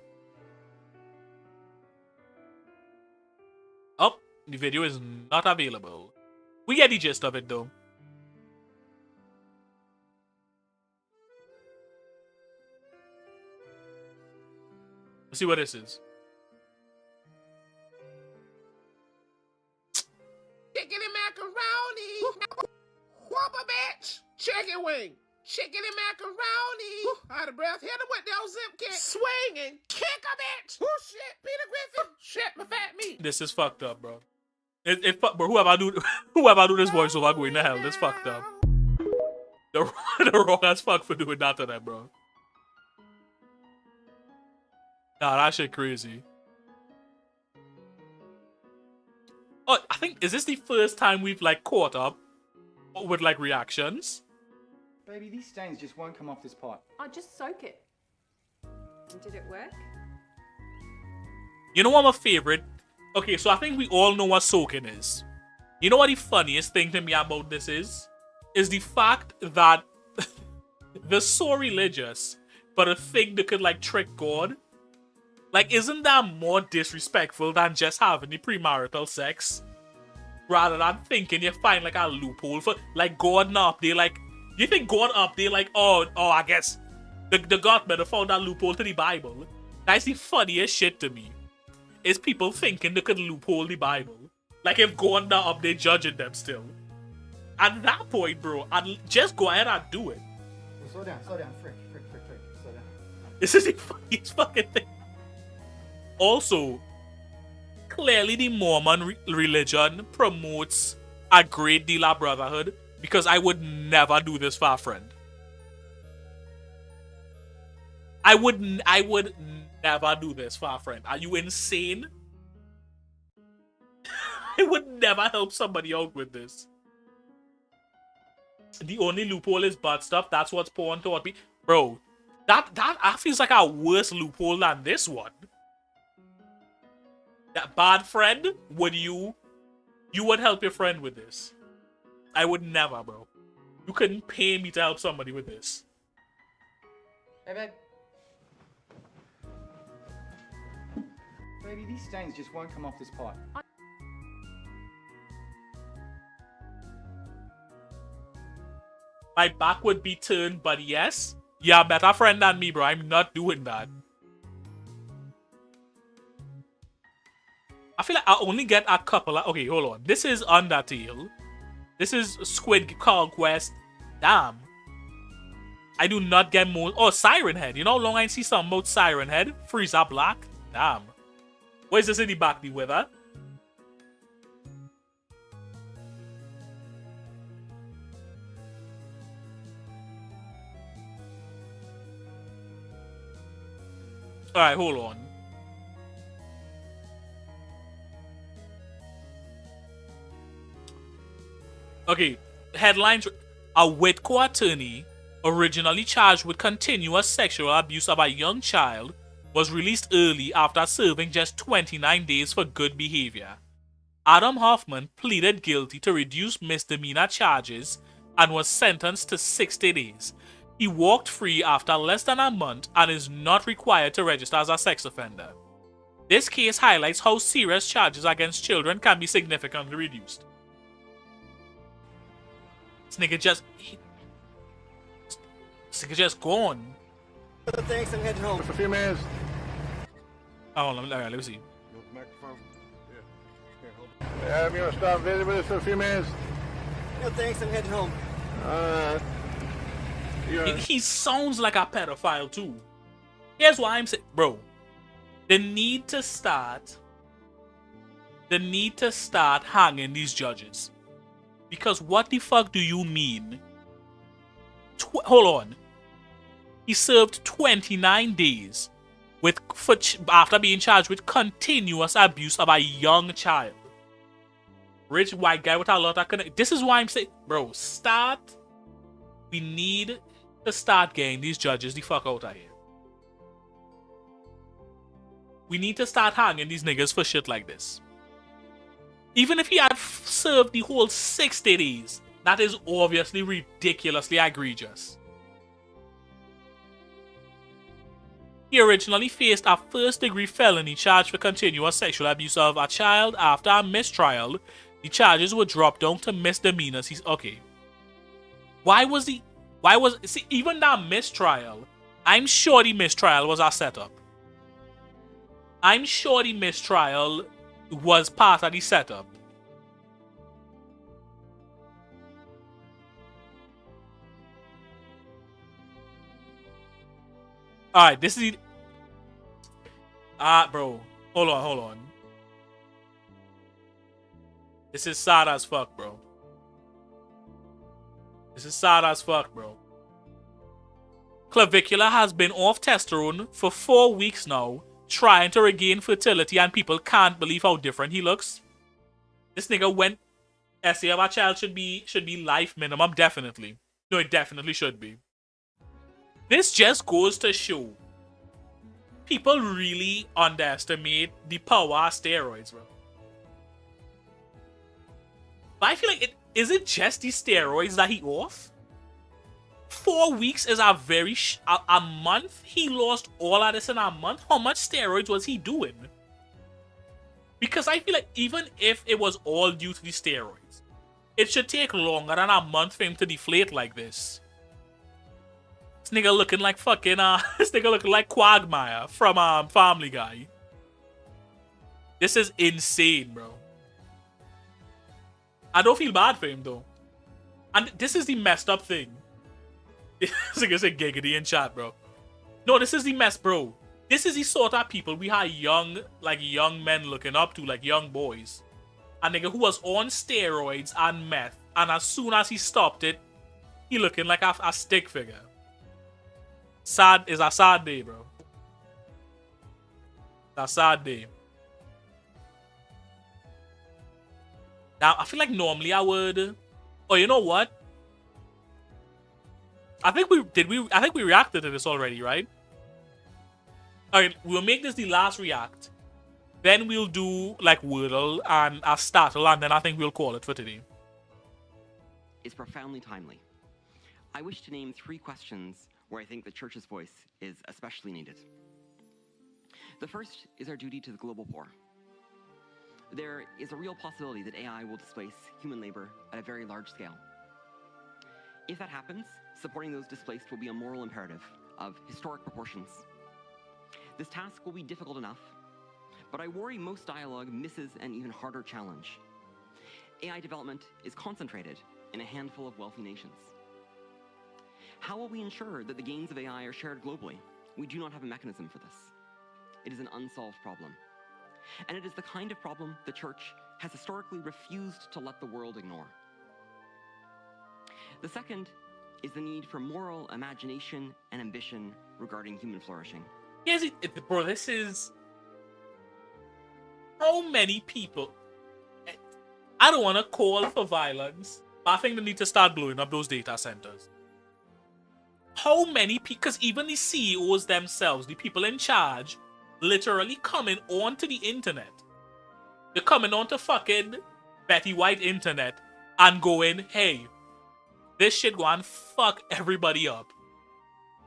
Oh, the video is not available. We get the gist of it, though. Let's see what this is. Chicken and macaroni. Whopper bitch. Chicken wing. Chicken and macaroni. Out of breath. Hit him with that zip kick. Swing and kick a bitch. Oh shit. Peter Griffin. Shit, my fat meat. This is fucked up, bro. Bro, whoever do this voiceover going to hell, this fucked up. The wrong as fuck for doing that to them, bro. Nah, that shit crazy. Oh, I think, is this the first time we've, like, caught up with, like, reactions? Baby, these stains just won't come off this pot. I'll just soak it. And did it work? You know what my favorite? Okay, so I think we all know what soaking is. You know what the funniest thing to me about this is? Is the fact that they're so religious, but a thing that could, like, trick God. Like, isn't that more disrespectful than just having the premarital sex? Rather than thinking you find, like, a loophole for, like, God up there, like, you think God up there, like, oh, I guess the God better found that loophole to the Bible. That's the funniest shit to me. Is people thinking they could loophole the Bible. Like, if God not up there judging them still. At that point, bro, I'd just go ahead and do it. Slow down, frick, slow down. This is the funniest fucking thing. Also, clearly the Mormon religion promotes a great deal of brotherhood, because I would never do this for a friend. I would never do this for a friend. Are you insane? I would never help somebody out with this. The only loophole is butt stuff. That's what's porn taught me. Bro, that feels like a worse loophole than this one. That bad friend, you would help your friend with this. I would never, bro. You couldn't pay me to help somebody with this. Hey, babe. Baby, these stains just won't come off this pot. My back would be turned, but yes. You're a better friend than me, bro. I'm not doing that. I feel like I only get a couple of... Okay, hold on. This is Undertale. This is Squid Conquest. Damn. I do not get more... Oh, Siren Head. You know how long I see something about Siren Head? Frieza Black. Damn. What is this in the back, the weather? Alright, hold on. Okay, headlines. A Whitco attorney. originally charged with continuous sexual abuse of a young child, was released early after serving just 29 days for good behavior. Adam Hoffman pleaded guilty to reduced misdemeanor charges and was sentenced to 60 days. He walked free after less than a month and is not required to register as a sex offender. This case highlights how serious charges against children can be significantly reduced. This nigga just gone. Thanks, I'm heading home. For a few minutes. Oh, let me see. Adam, you want to stop visiting with us for a few minutes? No thanks, I'm heading home. He sounds like a pedophile too. Here's why I'm saying, bro. They need to start hanging these judges. Because what the fuck do you mean? Hold on. He served 29 days after being charged with continuous abuse of a young child. Rich white guy with a lot of connect. This is why I'm saying, bro, we need to start getting these judges the fuck out of here. We need to start hanging these niggas for shit like this. Even if he had served the whole 60 days, that is obviously ridiculously egregious. He originally faced a first-degree felony charge for continuous sexual abuse of a child. After a mistrial, the charges were dropped down to misdemeanors. See, even that mistrial, I'm sure the mistrial was a setup. I'm sure the mistrial was part of the setup. Alright, this is bro. Hold on. This is sad as fuck, bro. Clavicula has been off testosterone for 4 weeks now, trying to regain fertility, and people can't believe how different he looks. This nigga went essay of a child should be life minimum, definitely. No, it definitely should be. This just goes to show people really underestimate the power of steroids, bro. But I feel like is it just the steroids that he off? 4 weeks is a a month. He lost all of this in a month. How much steroids was he doing? Because I feel like even if it was all due to the steroids, it should take longer than a month for him to deflate like this. This nigga looking like fucking this nigga looking like Quagmire from Family Guy. This is insane, bro. I don't feel bad for him though. And this is the messed up thing. This nigga said giggity in chat, bro. No, this is the mess, bro. This is the sort of people we had young men looking up to, like young boys. A nigga who was on steroids and meth, and as soon as he stopped it, he looking like a stick figure. Sad is a sad day, bro. It's a sad day. Now I feel like normally I would. Oh, you know what? I think we reacted to this already, right? Alright, we'll make this the last react. Then we'll do like Wordle and a Startle, and then I think we'll call it for today. Is profoundly timely. I wish to name 3 questions where I think the church's voice is especially needed. The first is our duty to the global poor. There is a real possibility that AI will displace human labor at a very large scale. If that happens, supporting those displaced will be a moral imperative of historic proportions. This task will be difficult enough, but I worry most dialogue misses an even harder challenge. AI development is concentrated in a handful of wealthy nations. How will we ensure that the gains of AI are shared globally? We do not have a mechanism for this. It is an unsolved problem. And it is the kind of problem the church has historically refused to let the world ignore. The second is the need for moral imagination and ambition regarding human flourishing. Yes, bro, this is... How many people... I don't want to call for violence, but I think they need to start blowing up those data centers. how many people, because even the CEOs themselves, the people in charge, literally coming onto the internet. They're coming onto fucking Betty White internet and going, hey, this shit going fuck everybody up.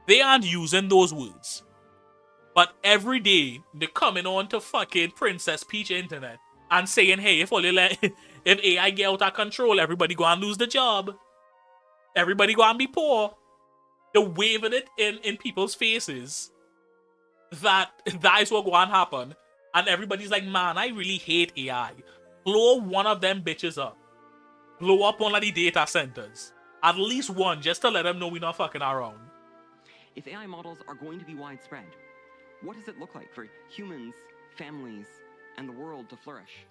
They aren't using those words. But every day, they're coming on to fucking Princess Peach internet and saying, hey, if AI get out of control, everybody go and lose the job. Everybody go and be poor. They're waving it in people's faces that is what going to happen. And everybody's like, man, I really hate AI. Blow one of them bitches up. Blow up one of the data centers. At least one, just to let them know we're not fucking around. If AI models are going to be widespread, what does it look like for humans, families, and the world to flourish?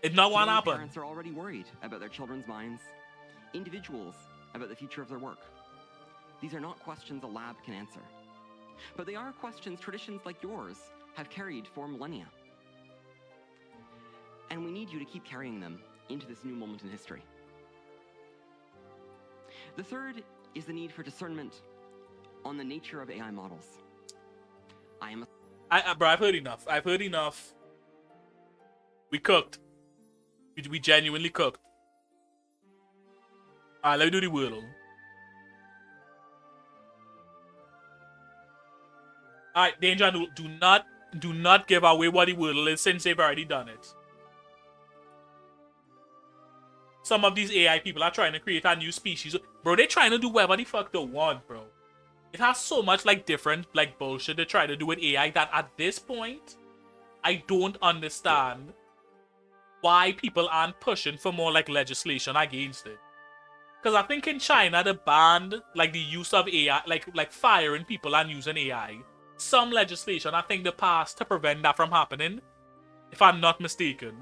It's not going to Many happen. Parents are already worried about their children's minds, individuals about the future of their work. These are not questions a lab can answer. But they are questions traditions like yours have carried for millennia. And we need you to keep carrying them into this new moment in history. The third is the need for discernment on the nature of AI models. Bro, I've heard enough. I've heard enough. We cooked. We genuinely cooked. Alright, let me do the wordle. Alright, Danger, do not give away what the wordle is since they've already done it. Some of these AI people are trying to create a new species. Bro, they're trying to do whatever the fuck they want, bro. It has so much like different like bullshit they try to do with AI that at this point, I don't understand why people aren't pushing for more like legislation against it. Because I think in China they banned like the use of AI, like firing people and using AI. Some legislation I think they passed to prevent that from happening, if I'm not mistaken.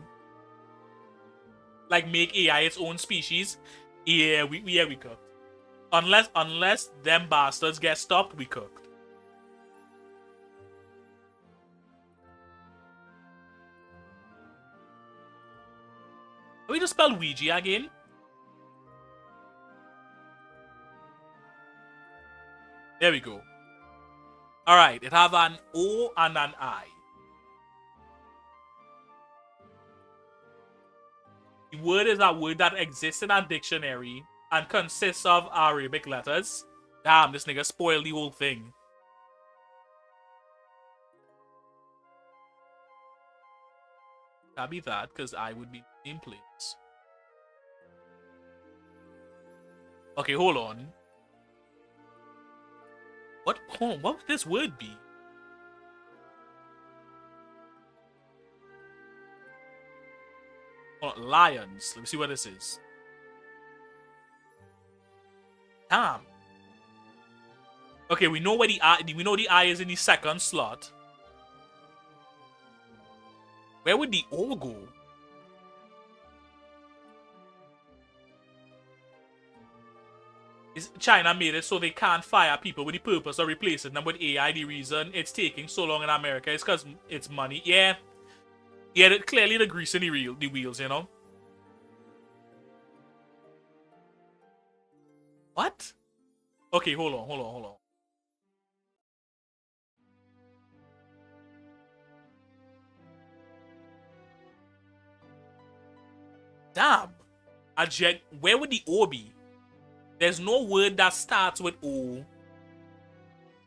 Like make AI its own species. Yeah, we cooked. Unless them bastards get stopped, we cooked. Can we just spell Ouija again? There we go. Alright, it have an O and an I. The word is a word that exists in a dictionary and consists of Arabic letters. Damn, this nigga spoiled the whole thing. That'd be that, because I would be in place. Okay, hold on. What would this word be? Oh, lions. Let me see what this is. Damn. Okay, we know where the eye. We know the eye is in the second slot. Where would the O go? Is China made it so they can't fire people with the purpose of replacing them with AI? The reason it's taking so long in America is because it's money. Yeah. Yeah, clearly the grease in the wheels, you know? What? Okay, hold on. Damn. Where would the O be? There's no word that starts with O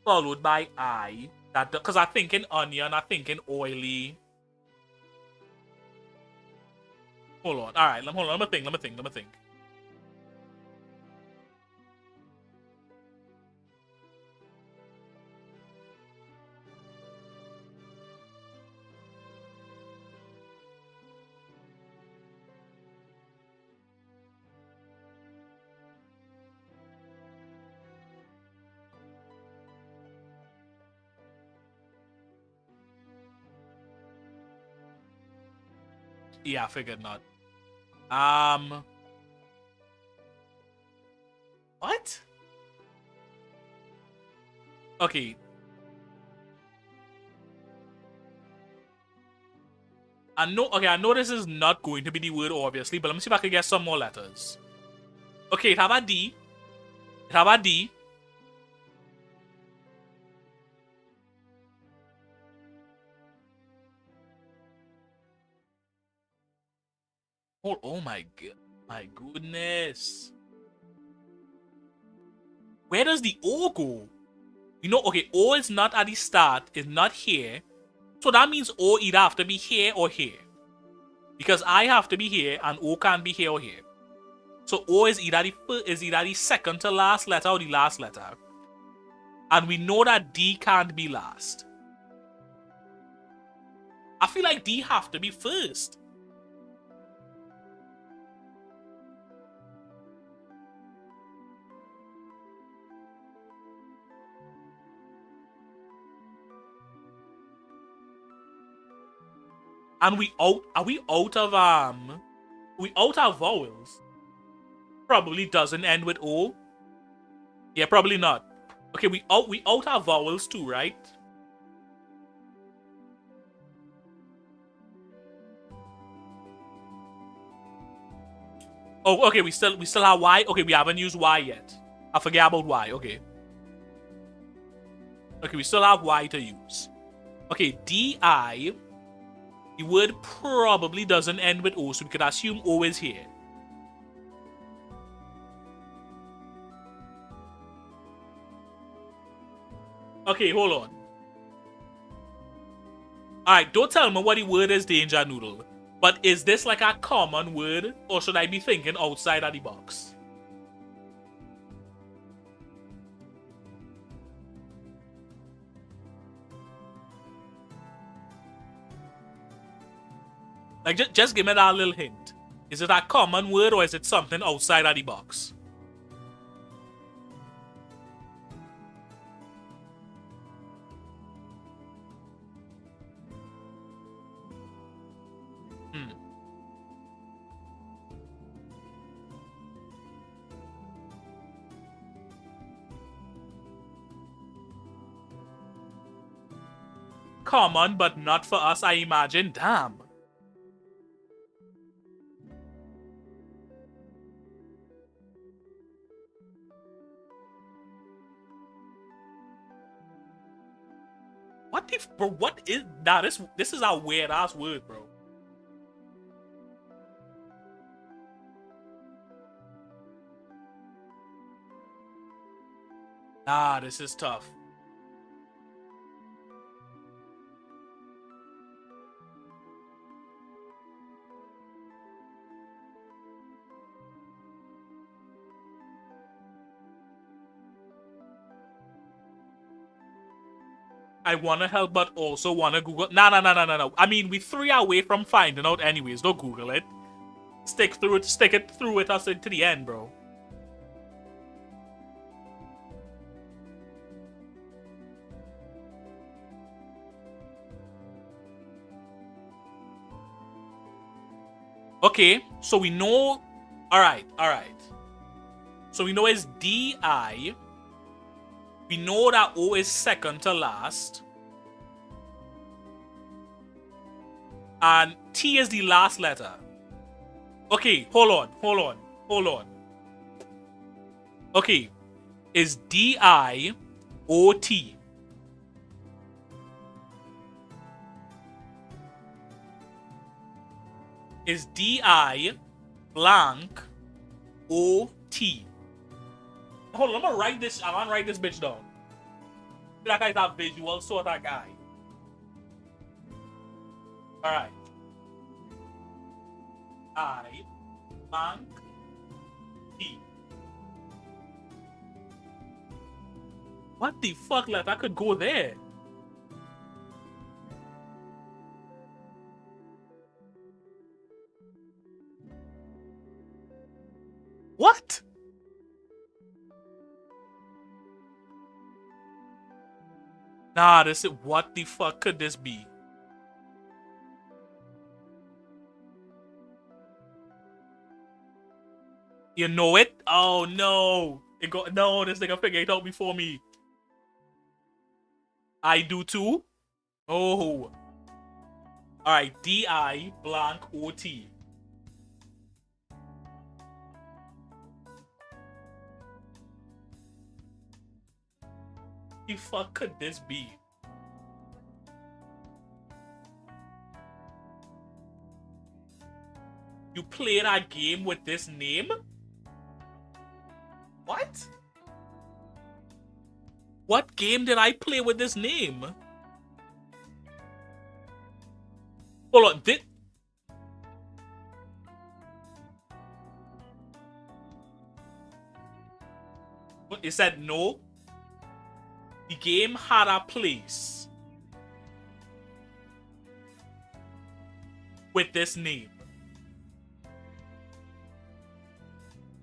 followed by I. Because I think in onion, I think in oily. Hold on. Alright, hold on. Let me think. Yeah, I figured not. What? Okay. I know this is not going to be the word, obviously, but let me see if I can get some more letters. Okay, it have a D. Oh my god. My goodness. Where does the O go? You know, okay, O is not at the start, it's not here. So that means O either have to be here or here. Because I have to be here and O can't be here or here. So O is either the second to last letter or the last letter. And we know that D can't be last. I feel like D have to be first. And are we out of vowels? Probably doesn't end with O. Yeah, probably not. Okay, we out our vowels too, right? Oh, okay, we still have Y. Okay, we haven't used Y yet. I forget about Y. Okay. Okay, we still have Y to use. Okay, DI. The word probably doesn't end with O, so we could assume O is here. Okay, hold on. Alright, don't tell me what the word is, Danger Noodle. But is this like a common word, or should I be thinking outside of the box? Like, just give me that little hint. Is it a common word, or is it something outside of the box? Common, but not for us, I imagine. Damn. What the bro? What is nah? This is a weird ass word, bro. Nah, this is tough. I wanna help, but also wanna Google. Nah. I mean, we 3 away from finding out anyways. Don't Google it. Stick it through with us into the end, bro. Okay, so we know. Alright. So we know it's DI. We know that O is second to last. And T is the last letter. Okay, hold on. Okay, is DI OT? Is DI blank OT? Hold on, I'm gonna write this bitch down. That guy's a visual sort of guy. Alright. I blank T. What the fuck, left? I could go there. What? Nah, this is what the fuck could this be? You know it? Oh no. No, this nigga figured it out before me. I do too? Oh. Alright, DI blank OT. The fuck could this be? You played a game with this name? What? What game did I play with this name? Hold on, It said no. The game had a place with this name.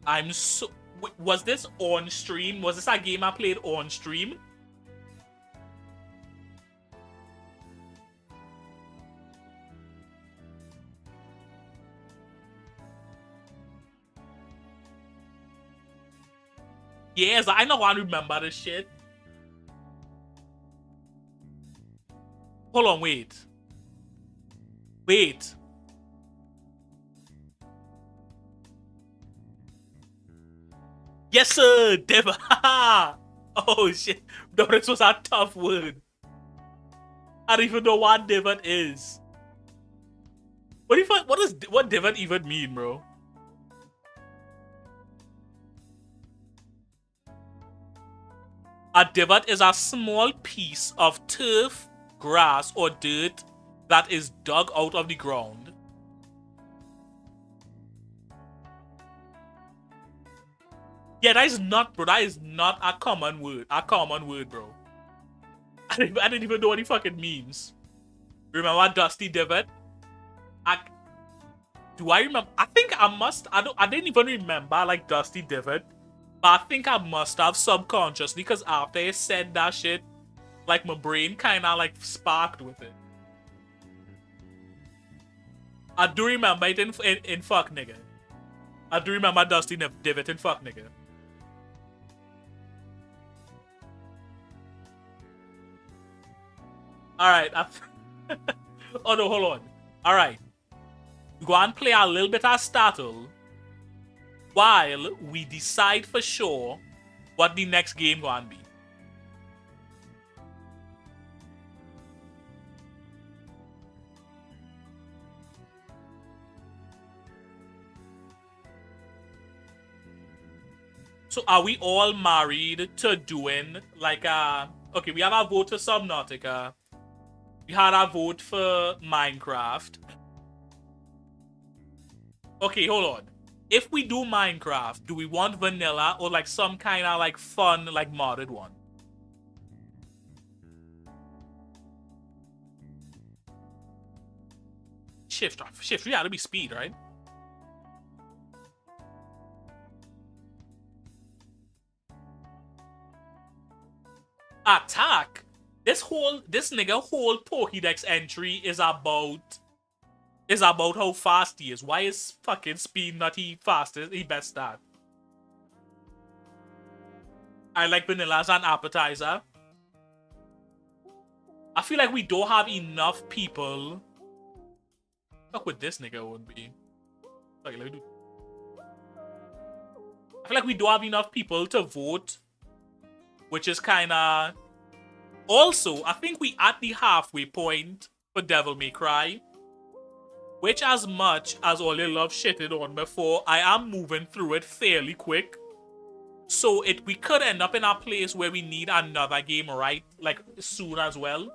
I'm so... Was this on stream? Was this a game I played on stream? Yes, I know I remember this shit. Hold on, wait. Wait. Yes, sir, Devon. Oh, shit. No, this was a tough word. I don't even know what Devon is. What Devon even mean, bro? A divot is a small piece of turf, grass, or dirt that is dug out of the ground. Yeah, that is not, bro. That is not a common word. Bro. I didn't even know what it fucking means. Remember Dusty Divot? Do I remember? I think I must. I didn't even remember like Dusty Divot. But I think I must have subconsciously, because after I said that shit, like my brain kind of like sparked with it. I do remember it in Fuck Nigga. I do remember Dusty Divot in Fuck Nigga. Alright. Oh no, hold on. Alright. Go and play a little bit of Startle while we decide for sure what the next game gonna be. So are we all married to doing like okay, we have a vote for Subnautica. We had a vote for Minecraft. Okay, hold on. If we do Minecraft, do we want vanilla or like some kind of like fun, like modded one? Shift, we gotta be speed, right? Attack. This nigga whole Pokédex entry is about how fast he is. Why is fucking speed not he fastest? He best at. I like vanilla as an appetizer. I feel like we don't have enough people. Fuck with this nigga would be. Okay, let me do. I feel like we don't have enough people to vote, which is kind of. Also, I think we at the halfway point for Devil May Cry. Which, as much as all you love shitting on before, I am moving through it fairly quick. So we could end up in a place where we need another game right, like, soon as well.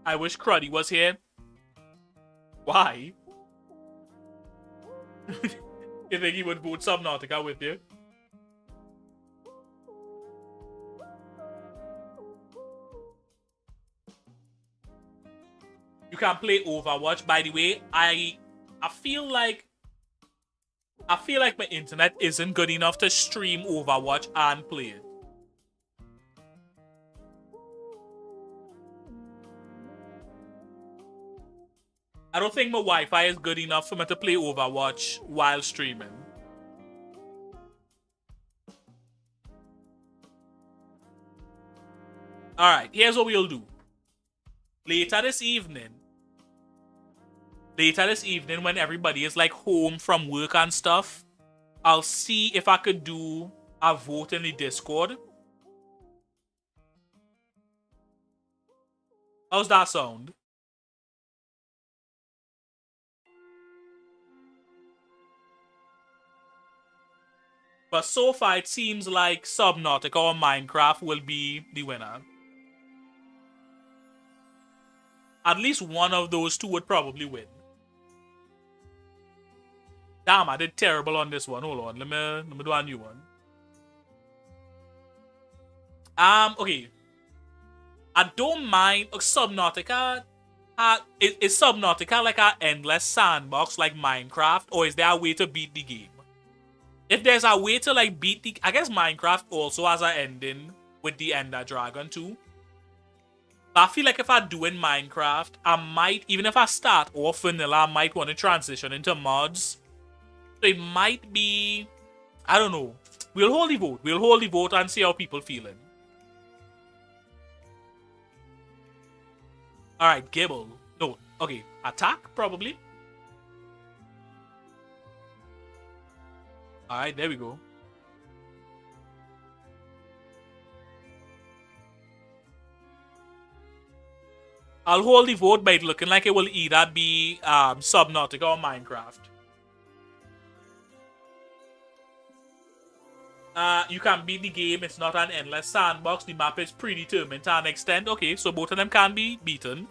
I wish Cruddy was here. Why? You think he would boot Subnautica with you? You can play Overwatch. By the way, I feel like my internet isn't good enough to stream Overwatch and play it. I don't think my Wi-Fi is good enough for me to play Overwatch while streaming. Alright, here's what we'll do. Later this evening, when everybody is like home from work and stuff, I'll see if I could do a vote in the Discord. How's that sound? But so far, it seems like Subnautica or Minecraft will be the winner. At least one of those two would probably win. Damn, I did terrible on this one. Hold on, let me do a new one. Okay. I don't mind Subnautica. Is Subnautica like an endless sandbox like Minecraft, or is there a way to beat the game? If there's a way to like beat the, I guess Minecraft also has an ending with the Ender Dragon too. But I feel like if I do in Minecraft, I might, even if I start off vanilla, I might want to transition into mods. So it might be, I don't know. We'll hold the vote. We'll hold the vote and see how people feeling. Alright, Gibble. No, okay. Attack, probably. Alright, there we go. I'll hold the vote, but it's looking like it will either be Subnautica or Minecraft. You can beat the game. It's not an endless sandbox. The map is predetermined to an extent. Okay, so both of them can be beaten.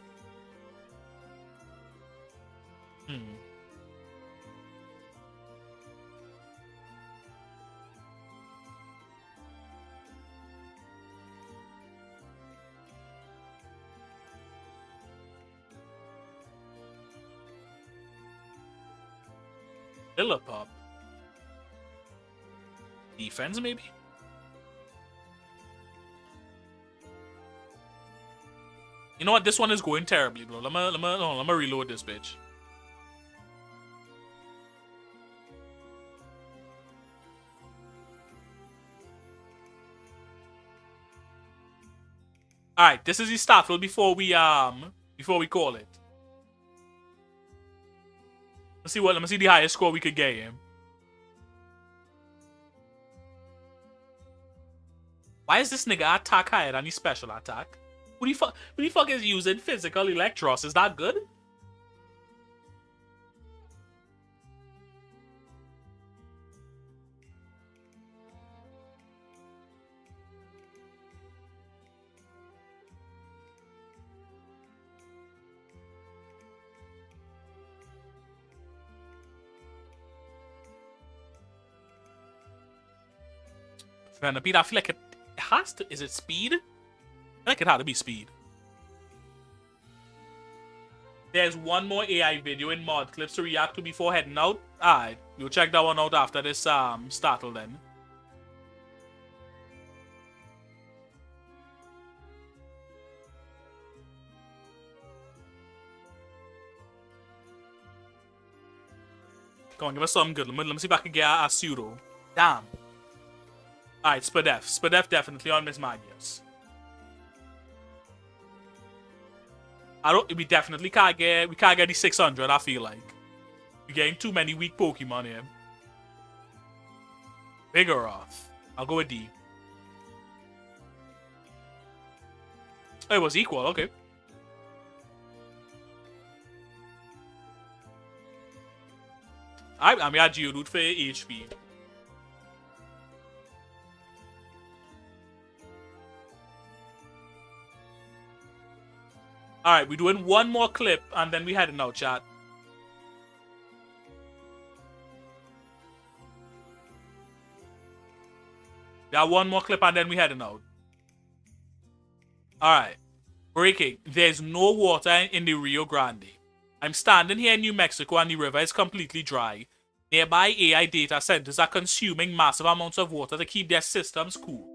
Lillipop. Defense, maybe? You know what? This one is going terribly, bro. Let me reload this bitch. Alright, this is the start before we call it. Let me see the highest score we could get him. Why is this nigga attack higher than his special attack? Who the fuck is using physical Electros? Is that good? Venipede, I feel like it has to. Is it speed? I feel like it had to be speed. There's one more AI video in mod clips to react to before heading out. Alright, you'll check that one out after this startle then. Come on, give us something good. Let me see if I can get a pseudo. Damn. Alright, Spadef. Spadef definitely on Miss Magius. We definitely can't get the 600, I feel like. We're getting too many weak Pokemon here. Vigoroth. I'll go with D. Oh, it was equal, okay. I mean, I had Geodude for HP. Alright, we're doing one more clip and then we heading out, chat. Yeah, one more clip and then we heading out. Alright. Breaking. There's no water in the Rio Grande. I'm standing here in New Mexico and the river is completely dry. Nearby AI data centers are consuming massive amounts of water to keep their systems cool.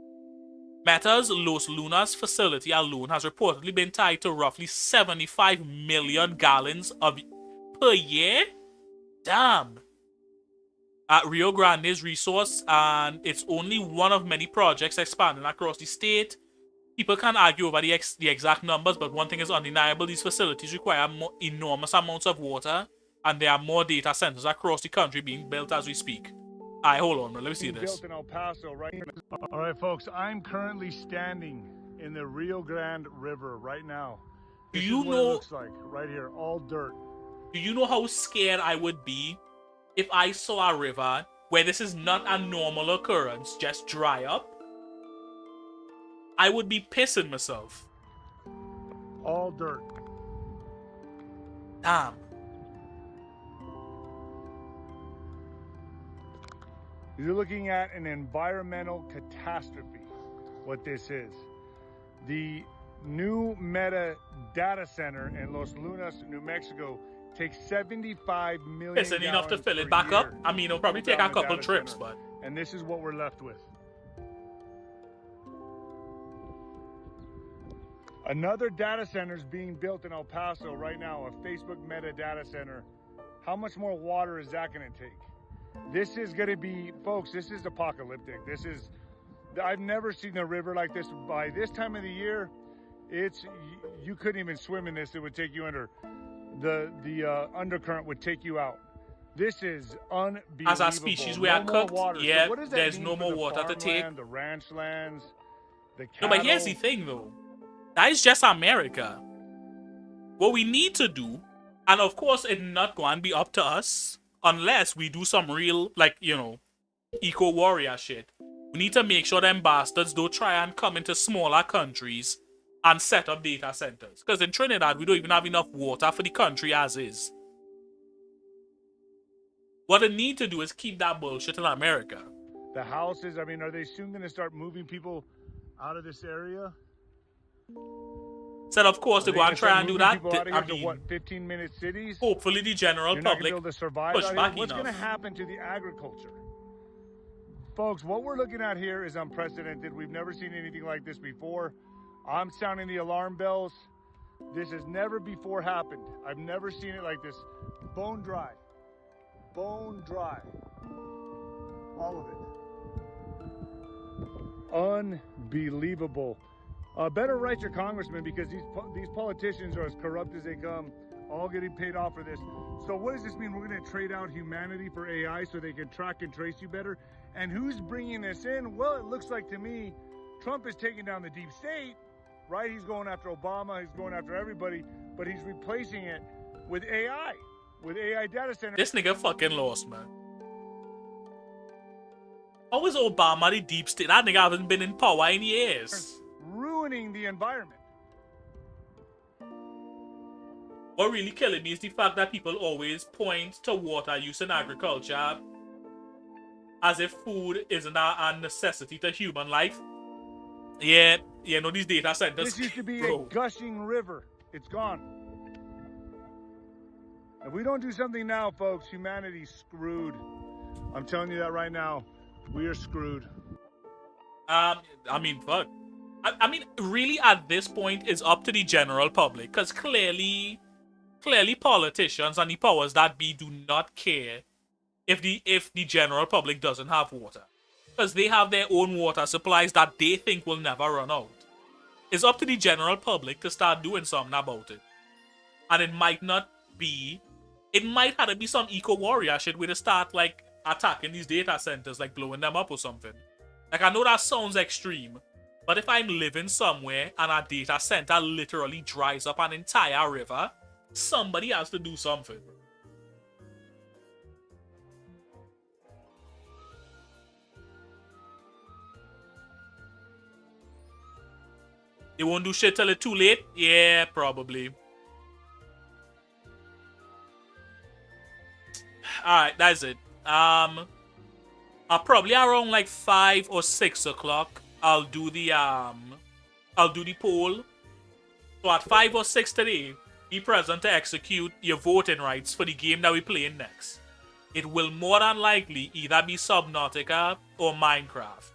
Meta's Los Lunas facility alone has reportedly been tied to roughly 75 million gallons of per year? Damn. At Rio Grande's resource, and it's only one of many projects expanding across the state. People can argue over the exact numbers, but one thing is undeniable. These facilities require enormous amounts of water, and there are more data centers across the country being built as we speak. Alright, hold on, man. Let me see this. Built in El Paso, right? All right, folks. I'm currently standing in the Rio Grande River right now. Do This you is what it know? looks like right here, all dirt. Do you know how scared I would be if I saw a river where this is not a normal occurrence, just dry up? I would be pissing myself. All dirt. Damn. You're looking at an environmental catastrophe, what this is. The new Meta data center in Los Lunas, New Mexico, takes 75 million Listen, enough to gallons fill it per back up. year I mean, it'll probably to take build a down couple data trips, center. but And this is what we're left with. Another data center is being built in El Paso right now, a Facebook Meta data center. How much more water is that going to take? This is going to be, folks, this is apocalyptic. I've never seen a river like this. By this time of the year, you couldn't even swim in this. It would take you under. The undercurrent would take you out. This is unbelievable. as a species, we are No more cooked. water. So Yeah, what does that there's mean no for more the water to take. farmland, the ranch lands, the No, cattle? but here's the thing, though. That is just America. What we need to do, and of course, it's not going to be up to us unless we do some real, like, eco warrior shit. We need to make sure them bastards don't try and come into smaller countries and set up data centers. Because in Trinidad, we don't even have enough water for the country as is. What they need to do is keep that bullshit in America. The houses, I mean, are they soon going to start moving people out of this area? Said, of course, Are they they go and gonna try start and do moving that. people out of I here to mean, what, 15-minute cities? hopefully the general You're not going to public be able to survive push out here? back What's going to enough. happen to the agriculture? Folks, what we're looking at here is unprecedented. We've never seen anything like this before. I'm sounding the alarm bells. This has never before happened. I've never seen it like this. Bone dry. Bone dry. All of it. Unbelievable. Better write your congressman, because these politicians are as corrupt as they come, all getting paid off for this. So what does this mean? We're going to trade out humanity for AI so they can track and trace you better? And who's bringing this in? Well, it looks like to me, Trump is taking down the deep state, right? He's going after Obama, he's going after everybody, but he's replacing it with AI data centers. This nigga fucking lost, man. How is Obama the deep state? That nigga hasn't been in power in years. Ruining the environment. What really killing me is the fact that people always point to water use in agriculture as if food isn't a necessity to human life. Yeah, these data centers. This used to be bro. a gushing river. It's gone. If we don't do something now, folks, humanity's screwed. I'm telling you that right now. We are screwed. I mean, fuck. I mean, really, at this point, it's up to the general public, because clearly politicians and the powers that be do not care if the general public doesn't have water, because they have their own water supplies that they think will never run out. It's up to the general public to start doing something about it, and it might have to be some eco warrior shit where they start like attacking these data centers, like blowing them up or something. Like, I know that sounds extreme, but if I'm living somewhere and a data center literally dries up an entire river, somebody has to do something. They won't do shit till it's too late? Yeah, probably. Alright, that's it. Probably around like 5 or 6 o'clock, I'll do the poll. So at 5 or 6 today, be present to execute your voting rights for the game that we're playing next. It will more than likely either be Subnautica or Minecraft.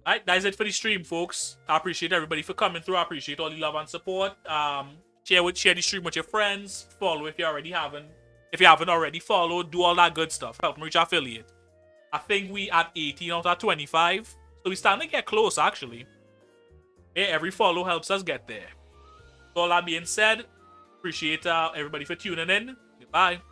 Alright, that's it for the stream, folks. I appreciate everybody for coming through. I appreciate all the love and support. Share the stream with your friends. Follow if you haven't already followed. Do all that good stuff. Help me reach affiliate. I think we at 18 out of 25. So we're starting to get close, actually. Yeah, every follow helps us get there. So all that being said, appreciate everybody for tuning in. Goodbye.